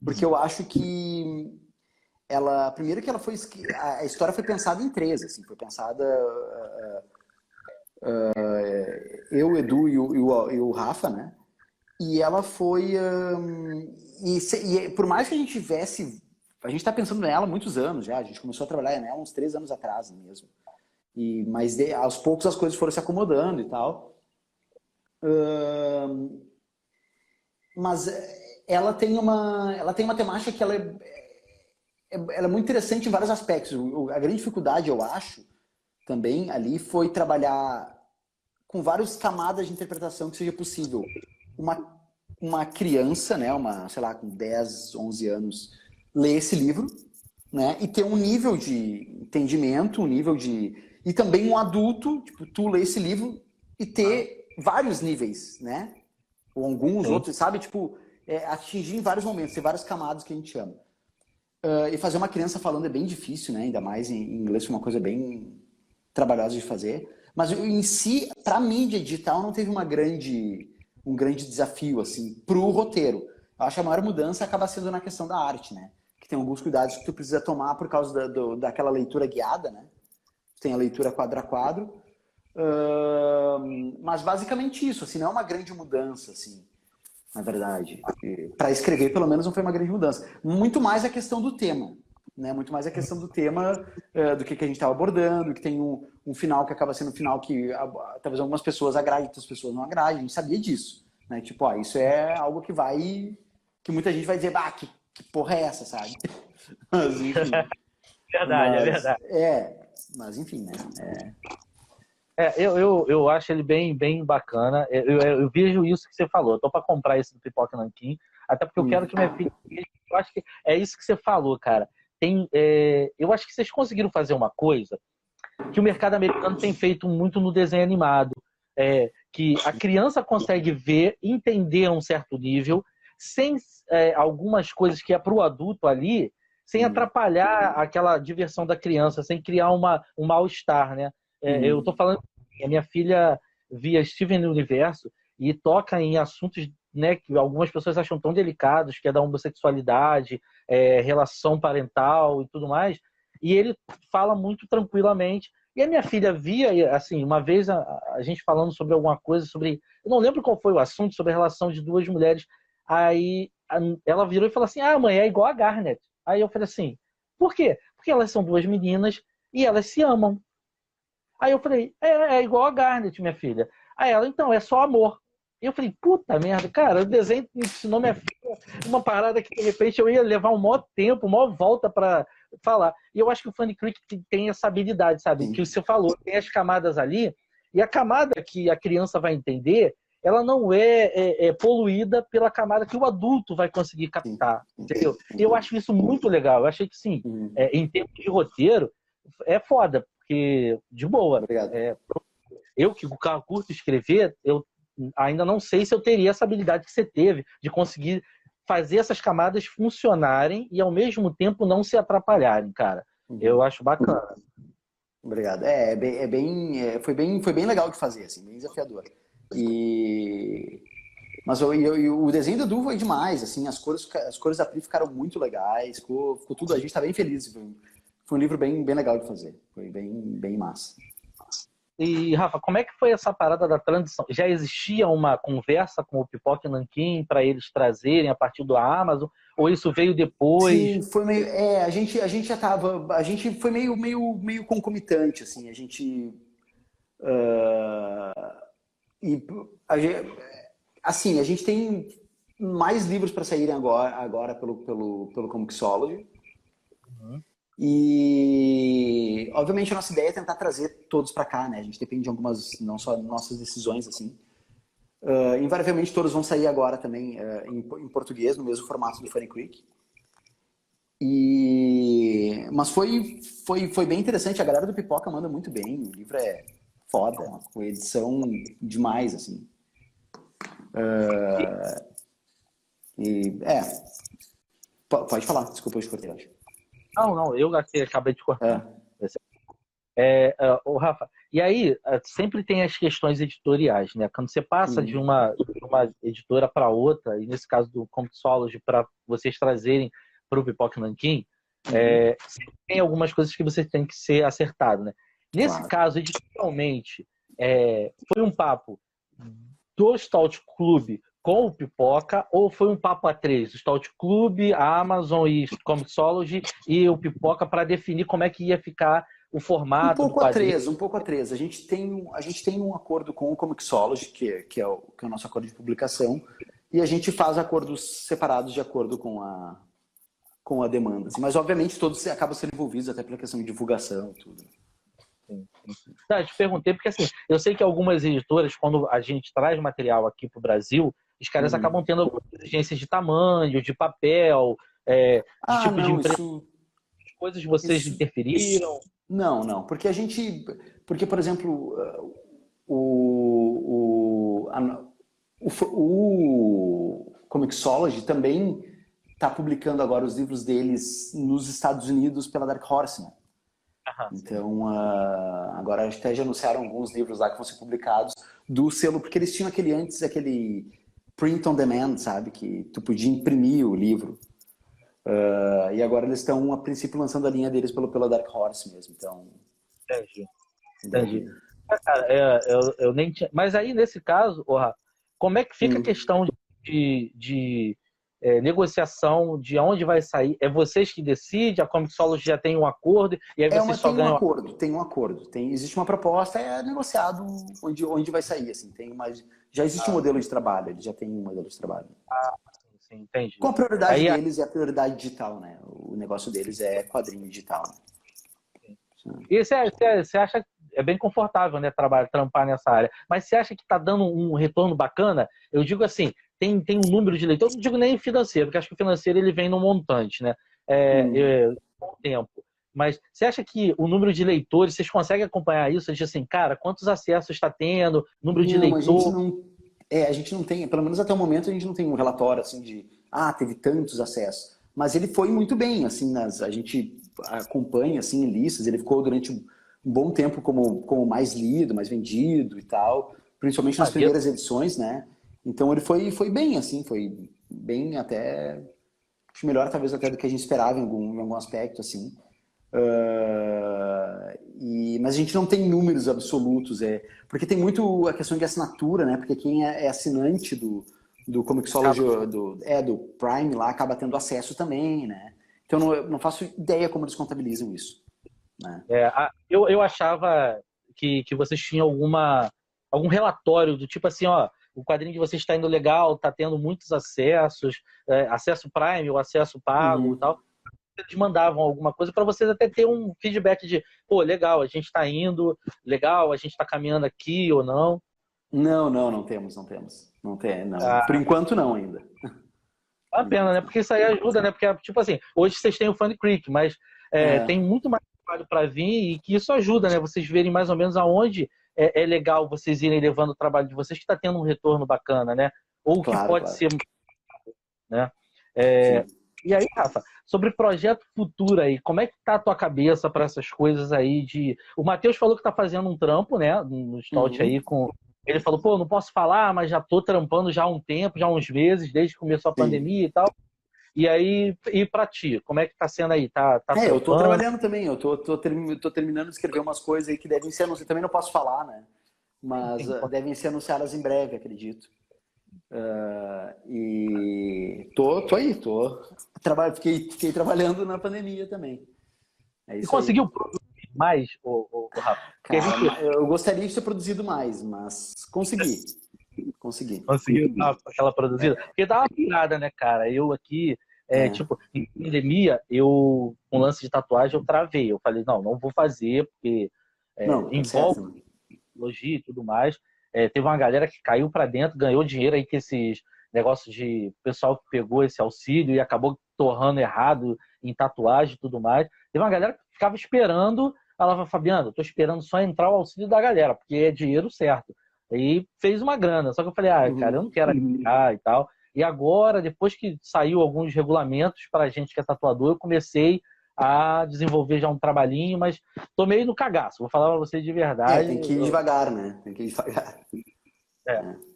Porque eu acho que primeiro que a história foi pensada em três, assim, foi pensada eu, o Edu e o Rafa, né? E ela foi. Por mais que a gente tivesse. A gente está pensando nela há muitos anos já. A gente começou a trabalhar nela uns 3 anos atrás mesmo. Mas aos poucos as coisas foram se acomodando e tal. Mas ela tem uma temática que ela é muito interessante em vários aspectos. A grande dificuldade, eu acho, também ali foi trabalhar com várias camadas de interpretação que seja possível. Uma criança, né, sei lá, com 10, 11 anos, ler esse livro, né, e ter um nível de entendimento, e também um adulto, tipo, tu ler esse livro e ter vários níveis, né, ou alguns outros, sabe, tipo, atingir em vários momentos, ter várias camadas que a gente chama. E fazer uma criança falando é bem difícil, né, ainda mais em inglês, foi uma coisa bem trabalhosa de fazer. Mas em si, para a mídia digital, não teve um grande desafio assim para o roteiro. Eu acho que a maior mudança acaba sendo na questão da arte, né? Que tem alguns cuidados que tu precisa tomar por causa daquela leitura guiada, né? Tem a leitura quadro a quadro. Mas basicamente isso, assim, não é uma grande mudança, assim, na verdade. Para escrever, pelo menos, não foi uma grande mudança. Muito mais a questão do tema. Né? Muito mais a questão do tema, do que a gente estava abordando, que tem um final que acaba sendo um final que talvez algumas pessoas agradem, outras pessoas não agradem. A gente sabia disso. Né? Tipo, isso é algo que muita gente vai dizer, que porra é essa, sabe? Mas, enfim. Verdade, é verdade. Mas enfim, né? Eu acho ele bem, bem bacana. Eu vejo isso que você falou. Eu tô para comprar esse do Pipoca Nanquim, até porque eu quero que minha filha... Eu acho que é isso que você falou, cara. Eu acho que vocês conseguiram fazer uma coisa que o mercado americano tem feito muito no desenho animado, que a criança consegue ver, entender a um certo nível, sem algumas coisas que é para o adulto ali, sem atrapalhar aquela diversão da criança, sem criar um mal-estar, né? Eu estou falando, a minha filha via Steven Universo e toca em assuntos, né, que algumas pessoas acham tão delicados, que é da homossexualidade, relação parental e tudo mais, e ele fala muito tranquilamente. E a minha filha via, assim, uma vez a gente falando sobre alguma coisa, eu não lembro qual foi o assunto, sobre a relação de duas mulheres, aí ela virou e falou assim, mãe, é igual a Garnet. Aí eu falei assim, por quê? Porque elas são duas meninas e elas se amam. Aí eu falei, é igual a Garnet, minha filha. Aí ela, então, é só amor. E eu falei, puta merda, cara, o desenho ensinou minha filha uma parada que de repente eu ia levar um maior tempo, uma maior volta pra falar. E eu acho que o Funny Creek tem essa habilidade, sabe? Sim. Que você falou, tem as camadas ali, e a camada que a criança vai entender, ela não é poluída pela camada que o adulto vai conseguir captar, entendeu? E eu acho isso muito legal. Eu achei que, sim, em termos de roteiro, é foda, porque, de boa, Obrigado. eu que curto escrever, eu ainda não sei se eu teria essa habilidade que você teve, de conseguir fazer essas camadas funcionarem e, ao mesmo tempo, não se atrapalharem, cara. Eu acho bacana. Obrigado. Foi bem legal de fazer, assim, bem desafiador. Mas o desenho do Edu foi demais, assim, as cores da Pri ficaram muito legais, ficou tudo, a gente tá bem feliz. Foi um livro bem legal de fazer, foi bem massa. E, Rafa, como é que foi essa parada da transição? Já existia uma conversa com o Pipoca e Nanquim para eles trazerem a partir do Amazon? Ou isso veio depois? Sim, foi meio. A gente já tava. A gente foi meio concomitante, assim. A gente. E assim, a gente tem mais livros para saírem agora pelo Comixology. Uhum. E, obviamente, a nossa ideia é tentar trazer todos para cá, né? A gente depende de algumas, não só nossas decisões, assim. Invariavelmente, todos vão sair agora também em português, no mesmo formato do Funny Creek. Mas foi bem interessante. A galera do Pipoca manda muito bem. O livro é foda, uma edição demais, assim. Pode falar, desculpa, eu te cortei, acho. Não, eu acabei de cortar. Rafa, e aí sempre tem as questões editoriais, né? Quando você passa de uma editora para outra, e nesse caso do Comixology, para vocês trazerem para o Pipoca e Nanquim, sempre tem algumas coisas que você tem que ser acertado, né? Nesse caso, editorialmente, foi um papo do Stout Club com o Pipoca, ou foi um papo a três? O Stout Club, a Amazon e Comixology e o Pipoca para definir como é que ia ficar o formato do quadrinho? Um pouco a três. A gente tem um acordo com o Comixology, que é o nosso acordo de publicação, e a gente faz acordos separados de acordo com a demanda. Assim. Mas, obviamente, todos acabam sendo envolvidos até pela questão de divulgação e tudo. Eu te perguntei porque, assim, eu sei que algumas editoras, quando a gente traz material aqui para o Brasil, os caras acabam tendo algumas exigências de tamanho, de papel, de tipo de impressão. Coisas que vocês interferiram? Não. Porque, por exemplo, o Comixology também está publicando agora os livros deles nos Estados Unidos pela Dark Horse, né? Então, agora até já anunciaram alguns livros lá que vão ser publicados do selo, porque eles tinham aquele print on demand, sabe? Que tu podia imprimir o livro. E agora eles estão, a princípio, lançando a linha deles pela Dark Horse mesmo. Então, Entendi. Cara, eu nem tinha... Mas aí, nesse caso, como é que fica a questão de negociação, de onde vai sair? É vocês que decidem, a Comixology já tem um acordo, e aí vocês só ganham... Tem um acordo. Existe uma proposta, é negociado onde vai sair. Assim, já existe um modelo de trabalho, eles já têm um modelo de trabalho. Sim, entendi. Com a prioridade deles é a prioridade digital, né? O negócio deles é quadrinho digital. E você acha é bem confortável, né, trampar nessa área, mas você acha que está dando um retorno bacana? Eu digo assim, tem um número de leitores, não digo nem financeiro, porque acho que o financeiro ele vem no montante, né? Com o tempo. Mas você acha que o número de leitores, vocês conseguem acompanhar isso? Você diz assim, cara, quantos acessos está tendo, número de leitores? A gente não tem, pelo menos até o momento, a gente não tem um relatório assim de, teve tantos acessos. Mas ele foi muito bem, assim, a gente acompanha assim, em listas, ele ficou durante um bom tempo como mais lido, mais vendido e tal, principalmente nas primeiras edições, né? Então ele foi bem, assim, foi bem até, acho melhor talvez até do que a gente esperava em algum aspecto, assim. Mas a gente não tem números absolutos, porque tem muito a questão de assinatura, né? Porque quem é assinante do Comixology, do Prime lá, acaba tendo acesso também, né? Então eu não faço ideia como eles contabilizam isso. Né? Eu achava que vocês tinham algum relatório do tipo assim, o quadrinho de vocês está indo legal, está tendo muitos acessos, acesso Prime ou acesso pago e tal. Eles mandavam alguma coisa para vocês até ter um feedback de, legal, a gente está indo, legal, a gente está caminhando aqui ou não. Não temos. Não tem, não. Por enquanto não ainda. É uma pena, né? Porque isso aí ajuda, né? Porque, tipo assim, hoje vocês têm o Funny Creek, mas tem muito mais trabalho para vir e que isso ajuda, né? Vocês verem mais ou menos aonde é legal vocês irem levando o trabalho de vocês, que está tendo um retorno bacana, né? Ou que pode ser... né? E aí, Rafa, sobre projeto futuro aí, como é que tá a tua cabeça para essas coisas aí de... O Matheus falou que tá fazendo um trampo, né? No Stout aí com... Ele falou, não posso falar, mas já tô trampando já há um tempo, já há uns meses, desde que começou a pandemia e tal. E aí, e pra ti, como é que tá sendo aí? Tá Eu tô trampando? trabalhando também, eu tô terminando de escrever umas coisas aí que devem ser anunciadas, também não posso falar, né? Mas Enfim, devem ser anunciadas em breve, acredito. E tô aí, fiquei trabalhando na pandemia também. É e isso aí. conseguiu produzir mais, o Rafa? Porque a Cara, gente eu gostaria de ter produzido mais, mas consegui. conseguiu dar aquela produzida. Porque dá uma pirada, né, cara? Eu aqui, É. tipo, em pandemia, com lance de tatuagem, eu travei. Eu falei, não vou fazer, porque Não, tá envolve certo, né? tecnologia e tudo mais. Teve uma galera que caiu para dentro, ganhou dinheiro aí com esses negócios de pessoal que pegou esse auxílio e acabou torrando errado em tatuagem e tudo mais. Teve uma galera que ficava esperando, falava, Fabiano, eu tô esperando só entrar o auxílio da galera, porque é dinheiro certo. Aí fez uma grana. Só que eu falei, cara, eu não Uhum. quero arriscar e tal. E agora, depois que saiu alguns regulamentos para a gente que é tatuador, eu comecei a desenvolver já um trabalhinho, mas tô meio no cagaço. Vou falar para vocês de verdade. Tem que ir devagar, né? Tem que ir devagar.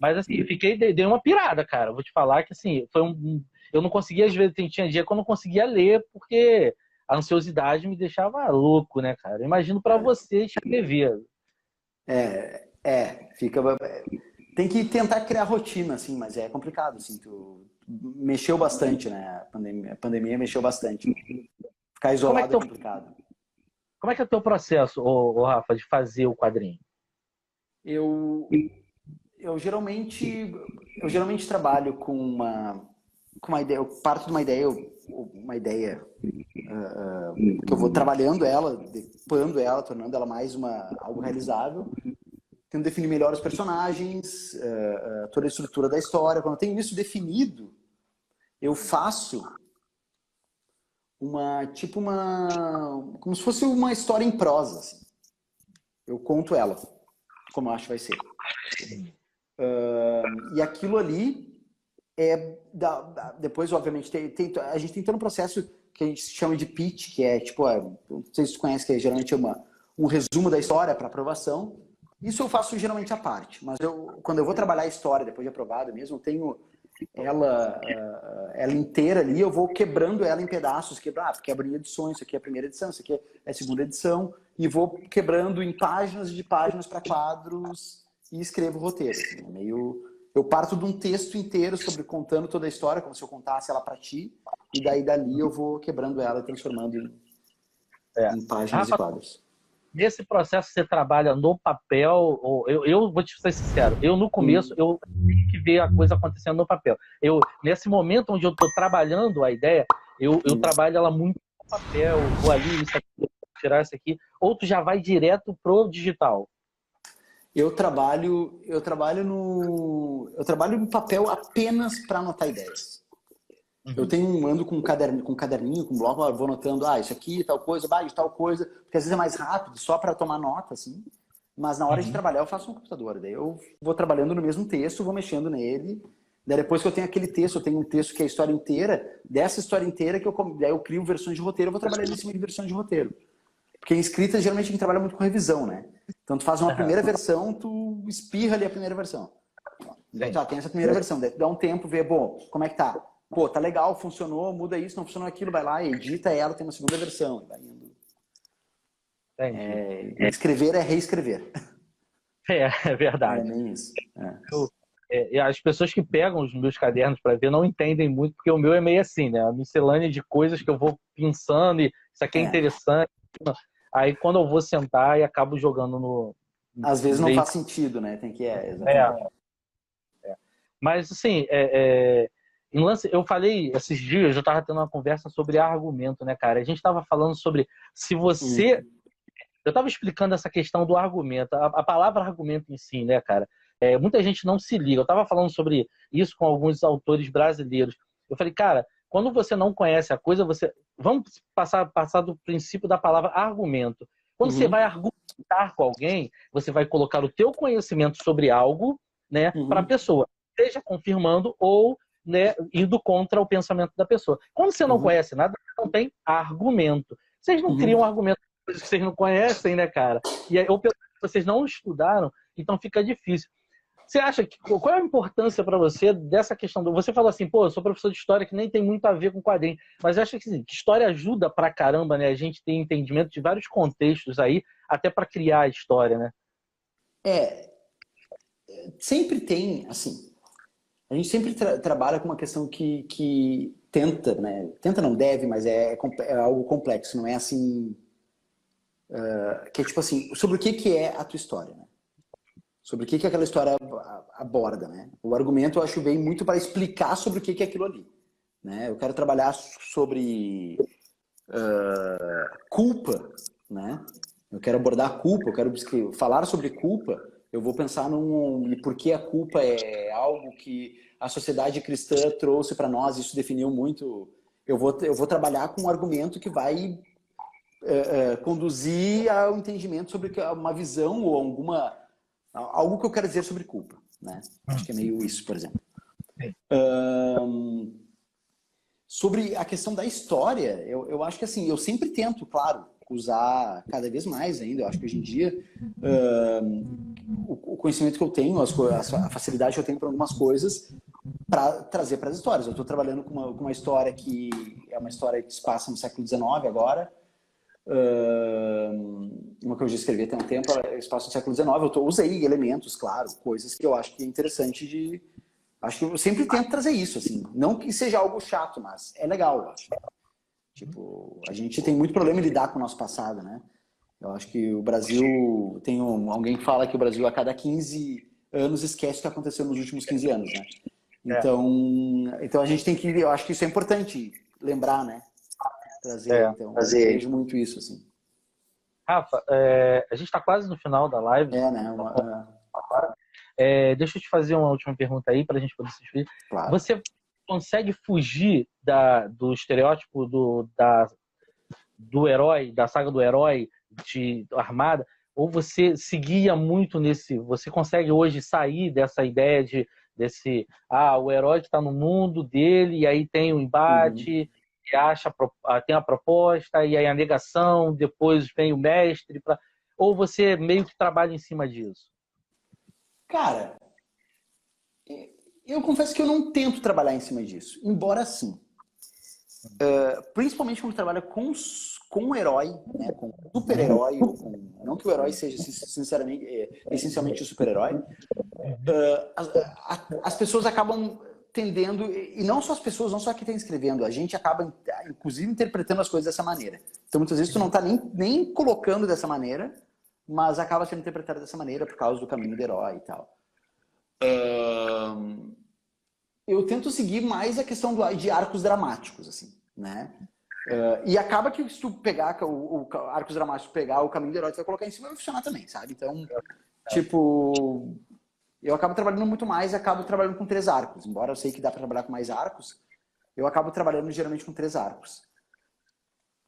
Mas assim, dei uma pirada, cara. Vou te falar que assim, eu não conseguia, às vezes, tinha dia que eu não conseguia ler, porque a ansiosidade me deixava louco, né, cara? Imagino para você escrever. Fica. Tem que tentar criar rotina, assim, mas é complicado, assim, mexeu bastante, né? A pandemia mexeu bastante. Ficar Como é que isolado é teu, complicado. como é que é o teu processo, ô Rafa, de fazer o quadrinho? Eu, eu geralmente, eu geralmente trabalho com uma ideia, eu parto de uma ideia que eu vou trabalhando ela, decupando ela, tornando ela mais algo realizável. Tento definir melhor os personagens, toda a estrutura da história. Quando eu tenho isso definido, eu faço como se fosse uma história em prosa, assim. Eu conto ela, como eu acho que vai ser. E aquilo ali depois, obviamente, a gente tem todo um processo que a gente chama de pitch, que é tipo, não sei se você conhece, que é geralmente um resumo da história para aprovação. Isso eu faço geralmente à parte, mas quando eu vou trabalhar a história depois de aprovada mesmo, eu tenho ela inteira ali, eu vou quebrando ela em pedaços, quebro em edições, isso aqui é a primeira edição, isso aqui é a segunda edição, e vou quebrando em páginas de páginas para quadros e escrevo o roteiro. Assim, eu parto de um texto inteiro contando toda a história, como se eu contasse ela para ti, e dali eu vou quebrando ela e transformando em páginas e Rafa, quadros. nesse processo você trabalha no papel, eu vou te ser sincero, eu no começo eu tinha que ver a coisa acontecendo no papel. Nesse momento onde eu estou trabalhando a ideia, eu trabalho ela muito no papel, vou ali, isso aqui, vou tirar isso aqui, ou tu já vai direto pro digital. Eu trabalho no papel apenas para anotar ideias. Eu ando com um caderninho, com bloco, vou anotando, isso aqui, tal coisa, isso tal coisa, porque às vezes é mais rápido, só para tomar nota, assim. Mas na hora de trabalhar eu faço no computador. Daí eu vou trabalhando no mesmo texto, vou mexendo nele. Daí depois que eu tenho aquele texto, eu tenho um texto que é a história inteira, dessa história inteira daí eu crio versões de roteiro, eu vou trabalhando em cima de versões de roteiro. Porque em escrita, geralmente, a gente trabalha muito com revisão, né? Então, tu faz uma primeira versão, tu espirra ali a primeira versão. Tem essa primeira versão. Daí tu dá um tempo, vê, como é que tá? Tá legal, funcionou, muda isso, não funcionou aquilo, vai lá, edita ela, tem uma segunda versão. Vai indo. Escrever é reescrever. É verdade. Nem isso. As pessoas que pegam os meus cadernos para ver não entendem muito, porque o meu é meio assim, né? A miscelânea de coisas que eu vou pensando e isso aqui é interessante. Aí quando eu vou sentar e acabo jogando no. Às vezes não faz sentido, né? Exatamente. Mas assim, eu falei esses dias, eu estava tendo uma conversa sobre argumento, né, cara? A gente estava falando sobre se você. Eu estava explicando essa questão do argumento, a palavra argumento em si, né, cara? Muita gente não se liga. Eu estava falando sobre isso com alguns autores brasileiros. Eu falei, cara, quando você não conhece a coisa, vamos passar do princípio da palavra argumento. Quando você vai argumentar com alguém, você vai colocar o teu conhecimento sobre algo, né, para a pessoa, seja confirmando ou, né, indo contra o pensamento da pessoa. Quando você não conhece nada, não tem argumento. Vocês não criam argumento de coisas que vocês não conhecem, né, cara? E aí, ou vocês não estudaram, então fica difícil. Você acha que qual é a importância para você dessa questão do você falou assim, pô, eu sou professor de história que nem tem muito a ver com quadrinho, mas eu acho que, assim, que história ajuda pra caramba, né? A gente tem entendimento de vários contextos aí, até para criar a história, né? É, sempre tem, assim, a gente sempre trabalha com uma questão que tenta, né? Tenta não deve, mas é algo complexo, não é assim, que é tipo assim, sobre o que é a tua história, né? Sobre o que aquela história aborda, né? O argumento, eu acho, vem muito para explicar sobre o que é aquilo ali, né? Eu quero trabalhar sobre culpa, né? Eu quero abordar a culpa, eu quero falar sobre culpa, eu vou pensar e por que a culpa é algo que a sociedade cristã trouxe para nós, isso definiu muito. Eu vou trabalhar com um argumento que vai conduzir ao entendimento sobre uma visão ou algo que eu quero dizer sobre culpa, né? Acho que é meio isso, por exemplo. Sobre a questão da história, eu acho que assim, eu sempre tento, claro, usar cada vez mais ainda. Eu acho que hoje em dia o conhecimento que eu tenho, a facilidade que eu tenho para algumas coisas, para trazer para as histórias. Eu estou trabalhando com uma história que é uma história que se passa no século XIX agora, uma que eu já escrevi tem um tempo, espaço do século XIX, usei elementos, claro, coisas que eu acho que é interessante acho que eu sempre tento trazer isso, assim, não que seja algo chato, mas é legal, eu acho. Tipo, a gente tem muito problema em lidar com o nosso passado, né? Eu acho que o Brasil, alguém que fala que o Brasil a cada 15 anos esquece o que aconteceu nos últimos 15 anos, né? Então a gente tem que, eu acho que isso é importante lembrar, né? Trazer. Eu vejo muito isso, assim. Rafa, a gente está quase no final da live. Né? Deixa eu te fazer uma última pergunta aí para a gente poder se despedir. Claro. Você consegue fugir do estereótipo do herói, da saga do herói de Armada? Ou você seguia muito nesse... Você consegue hoje sair dessa ideia desse... o herói que está no mundo dele, e aí tem o embate... tem a proposta, e aí a negação, depois vem o mestre, ou você meio que trabalha em cima disso? Cara, eu confesso que eu não tento trabalhar em cima disso, embora sim. Principalmente quando trabalha com um herói, né, com um super-herói, não que o herói seja essencialmente o super-herói, as pessoas acabam tendendo, e não só as pessoas, não só quem está escrevendo, a gente acaba, inclusive, interpretando as coisas dessa maneira. Então, muitas vezes, tu não está nem colocando dessa maneira, mas acaba sendo interpretado dessa maneira por causa do caminho do herói e tal. Eu tento seguir mais a questão de arcos dramáticos, assim, né? E acaba que se tu pegar o arcos dramáticos, pegar o caminho do herói, tu vai colocar em cima, vai funcionar também, sabe? Então, tipo... Eu acabo trabalhando muito mais, acabo trabalhando com 3 arcos. Embora eu sei que dá para trabalhar com mais arcos, eu acabo trabalhando geralmente com 3 arcos.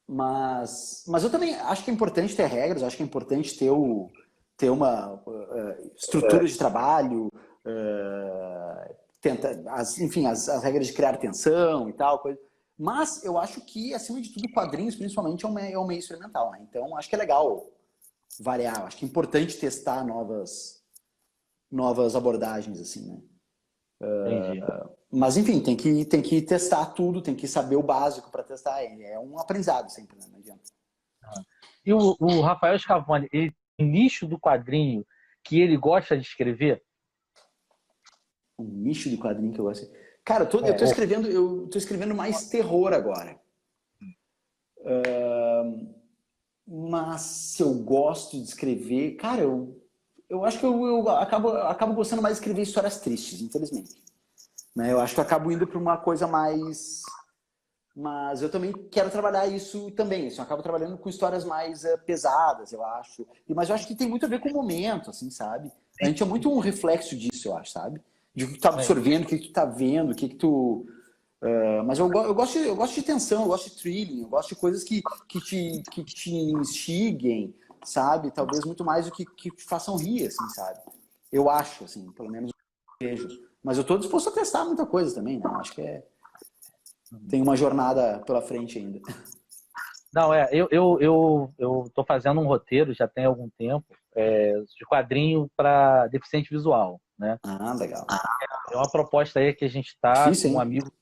Mas eu também acho que é importante ter regras, acho que é importante ter uma estrutura de trabalho, enfim, as regras de criar tensão e tal, coisa. Mas eu acho que, acima de tudo, quadrinhos, principalmente, é um meio experimental, né? Então, acho que é legal variar. Acho que é importante testar novas abordagens, assim, né? Mas, enfim, tem que testar tudo, tem que saber o básico para testar. É um aprendizado sempre, né? Não adianta. E o Rafael Scavone, ele tem um nicho do quadrinho que ele gosta de escrever? Um nicho de quadrinho que eu gosto. Cara, eu tô escrevendo mais terror agora. Mas se eu gosto de escrever... Cara, eu acho que eu acabo gostando mais de escrever histórias tristes, infelizmente. Né? Eu acho que eu acabo indo para uma coisa mais... Mas eu também quero trabalhar isso também. Assim, eu acabo trabalhando com histórias mais pesadas, eu acho. Mas eu acho que tem muito a ver com o momento, assim, sabe? A gente é muito um reflexo disso, eu acho, sabe? De o que tu tá absorvendo, o que tu tá vendo, o que tu... mas eu gosto de tensão, eu gosto de thrilling, eu gosto de coisas que te instiguem, sabe? Talvez muito mais do que te façam rir, assim, sabe? Eu acho, assim, pelo menos eu vejo. Mas eu tô disposto a testar muita coisa também, né? Acho que tem uma jornada pela frente ainda. Não, eu tô fazendo um roteiro já tem algum tempo, de quadrinho para deficiente visual, né? Ah, legal. É uma proposta aí que a gente tá Sim, com um sim. amigo.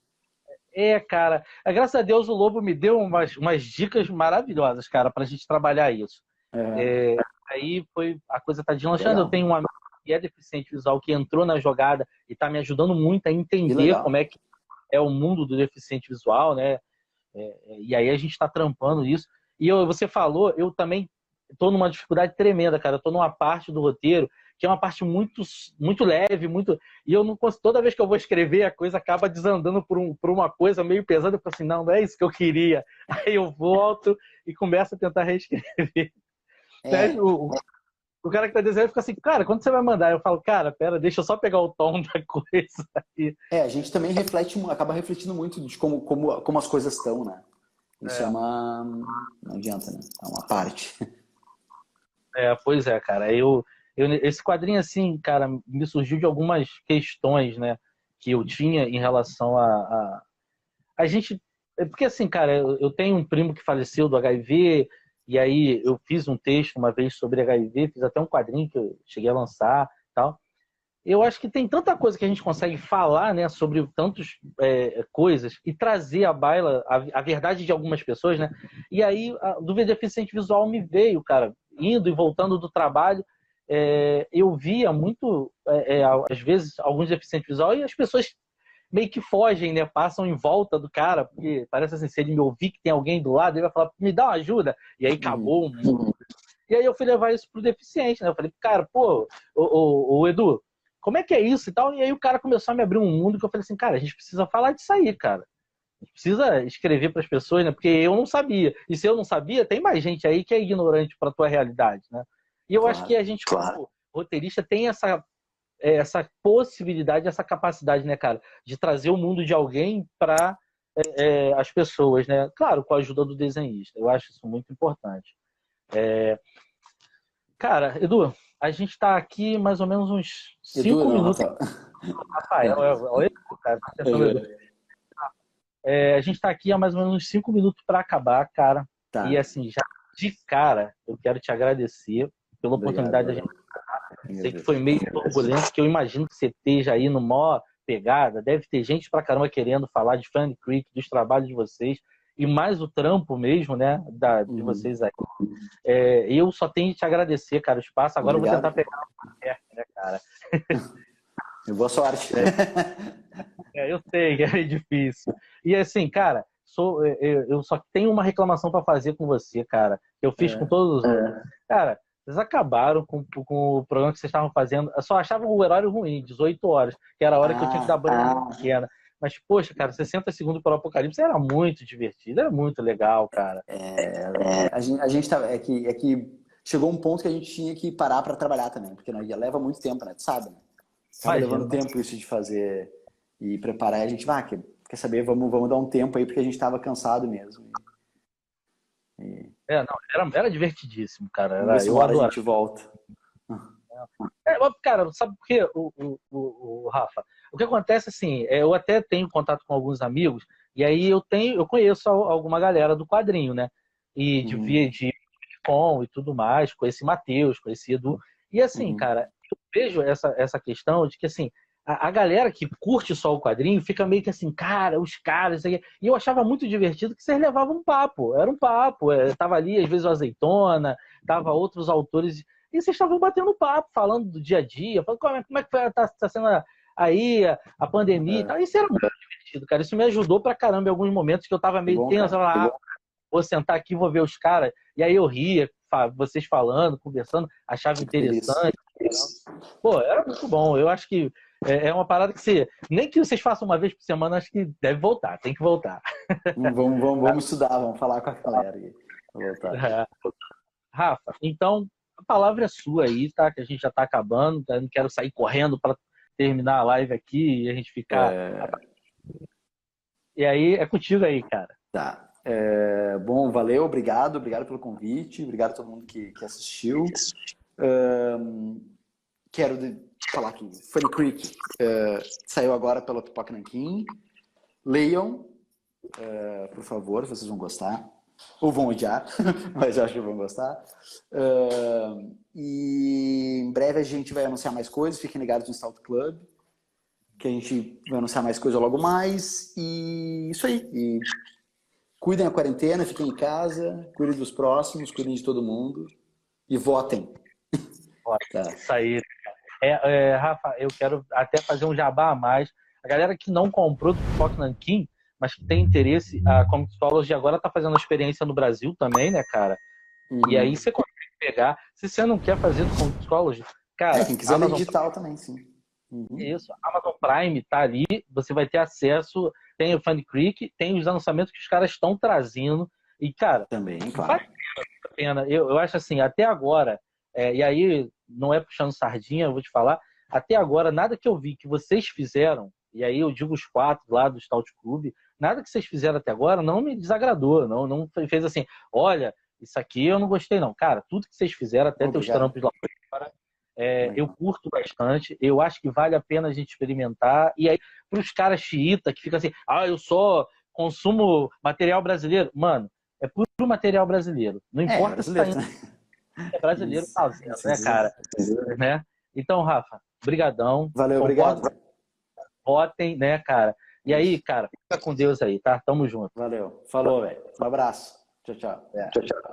Cara, graças a Deus o Lobo me deu umas dicas maravilhosas, cara, pra gente trabalhar isso. É, É, Aí a coisa tá deslanchando. Eu legal. tenho um amigo que é deficiente visual que entrou na jogada e tá me ajudando muito a Que entender como legal. é que é o mundo do deficiente visual, né? E aí a gente está trampando isso. E você falou, eu também estou numa dificuldade tremenda, cara. Eu estou numa parte do roteiro que é uma parte muito, muito leve, muito. E eu não consigo. Toda vez que eu vou escrever, a coisa acaba desandando por uma coisa meio pesada. Eu falo assim, não é isso que eu queria. Aí eu volto e começo a tentar reescrever. Né? É, O cara que tá desenhando fica assim, cara, quando você vai mandar? Eu falo, cara, pera, deixa eu só pegar o tom da coisa aí. a gente também acaba refletindo muito de como as coisas estão, né? Isso é uma. Não adianta, né? É uma parte. Pois é, cara. Esse quadrinho, assim, cara, me surgiu de algumas questões, né, que eu tinha em relação a gente. Porque, assim, cara, eu tenho um primo que faleceu do HIV, e aí eu fiz um texto uma vez sobre HIV, fiz até um quadrinho que eu cheguei a lançar tal. Eu acho que tem tanta coisa que a gente consegue falar, né, sobre tantas coisas e trazer à baila a verdade de algumas pessoas, né? E aí, do deficiente visual me veio, cara, indo e voltando do trabalho, eu via muito, às vezes, alguns deficientes visuais e as pessoas meio que fogem, né? Passam em volta do cara, porque parece assim, se ele me ouvir que tem alguém do lado, ele vai falar, me dá uma ajuda. E aí Uhum. acabou. E aí eu fui levar isso pro deficiente, né? Eu falei, cara, pô, o Edu, como é que é isso e tal? E aí o cara começou a me abrir um mundo que eu falei assim, cara, a gente precisa falar disso aí, cara. A gente precisa escrever para as pessoas, né? Porque eu não sabia. E se eu não sabia, tem mais gente aí que é ignorante para a tua realidade, né? E eu acho que Claro. a gente, como roteirista, tem essa possibilidade, essa capacidade, né, cara, de trazer o mundo de alguém para as pessoas, né? Claro, com a ajuda do desenhista. Eu acho isso muito importante. Cara, Edu, a gente está aqui mais ou menos uns Edu, 5 não, minutos. Rafael. Rafael, olha, cara, tá pensando, Edu. É, A gente está aqui há mais ou menos uns 5 minutos para acabar, cara. E tá. assim, já de cara, eu quero te agradecer pela Obrigado, oportunidade da gente. valeu. Sei que foi meio turbulento, que eu imagino que você esteja aí no maior pegada. Deve ter gente pra caramba querendo falar de Fan Creek, dos trabalhos de vocês, e mais o trampo mesmo, né, de Uhum. vocês aí. Eu só tenho que te agradecer, cara, o espaço. Agora eu vou tentar Obrigado. pegar uma perto, né, cara? Boa sorte. Eu sei que é difícil. E assim, cara, eu só tenho uma reclamação pra fazer com você, cara. Eu fiz com É. todos os. Cara, vocês acabaram com o programa que vocês estavam fazendo. Eu só achava o horário ruim, 18 horas, que era a hora que eu tinha que dar Ah, banho pequena. Mas, poxa, cara, 60 segundos para o Apocalipse era muito divertido, era muito legal, cara. a gente tá, é que chegou um ponto que a gente tinha que parar para trabalhar também, porque né, leva muito tempo, né? Tu sabe, né? Acaba levando Imagina. tempo isso de fazer e preparar. E a gente, quer saber, vamos dar um tempo aí, porque a gente estava cansado mesmo. Não, era divertidíssimo, cara. Vamos ver se uma Eu hora a adorava. gente volta. Mas, cara, sabe por quê, o Rafa? O que acontece, assim, eu até tenho contato com alguns amigos, e aí eu conheço alguma galera do quadrinho, né? E Uhum, de com e tudo mais, conheci Matheus, conheci Edu. E assim, uhum. cara, eu vejo essa questão de que, assim, a galera que curte só o quadrinho fica meio que assim, cara, os caras, isso aqui. E eu achava muito divertido que vocês levavam um papo, era um papo. Tava ali, às vezes, o Azeitona, tava outros autores. E vocês estavam batendo papo, falando do dia a dia, falando como é que tá sendo aí a pandemia e É, tal. Isso era muito divertido, cara. Isso me ajudou pra caramba em alguns momentos que eu tava que meio bom, tenso. Eu cara. falava, vou sentar aqui, vou ver os caras. E aí eu ria, vocês falando, conversando, achava Fico feliz. interessante. Pô, era muito bom. Eu acho que é uma parada que nem que vocês façam uma vez por semana, acho que deve voltar, tem que voltar. Vamos estudar, vamos falar com a galera aí. Vou voltar. Rafa, então a palavra é sua aí, tá? Que a gente já tá acabando, tá? Eu não quero sair correndo para terminar a live aqui e a gente ficar. E aí é contigo aí, cara. Tá. Bom, valeu, obrigado pelo convite, obrigado a todo mundo que assistiu. Quero falar que Funny Creek saiu agora pela Pipoca Nanquim. Leiam, por favor, vocês vão gostar. Ou vão odiar, mas eu acho que vão gostar. E em breve a gente vai anunciar mais coisas, fiquem ligados no Stout Club, que a gente vai anunciar mais coisas logo mais. E isso aí. E cuidem da quarentena, fiquem em casa, cuidem dos próximos, cuidem de todo mundo e votem. Tá. Isso aí. Rafa, eu quero até fazer um jabá a mais. A galera que não comprou do Pipoca Nanquim, mas que tem interesse, a Comixology agora tá fazendo uma experiência no Brasil também, né, cara? E aí você consegue pegar. Se você não quer fazer do Comixology, cara, quem quiser Amazon, ler digital também, sim. isso, Amazon Prime tá ali, você vai ter acesso, tem o Funny Creek, tem os lançamentos que os caras estão trazendo. E, cara, Também, claro. vale a pena. Eu acho assim, até agora, e aí não é puxando sardinha, eu vou te falar, até agora, nada que eu vi que vocês fizeram, e aí eu digo os 4 lá do Stout Club, nada que vocês fizeram até agora não me desagradou, não fez assim, olha, isso aqui eu não gostei não. Cara, tudo que vocês fizeram, até teus trampos lá fora, eu curto bastante, eu acho que vale a pena a gente experimentar. E aí, para os caras xiita que ficam assim, eu só consumo material brasileiro, mano, é puro material brasileiro. Não importa se tá indo, é brasileiro fazendo, né, cara? Né? Então, Rafa, brigadão. Valeu, obrigado. Votem, né, cara? E aí, cara, fica com Deus aí, tá? Tamo junto. Valeu. Falou, velho. Um abraço. Tchau, tchau. Tchau, tchau.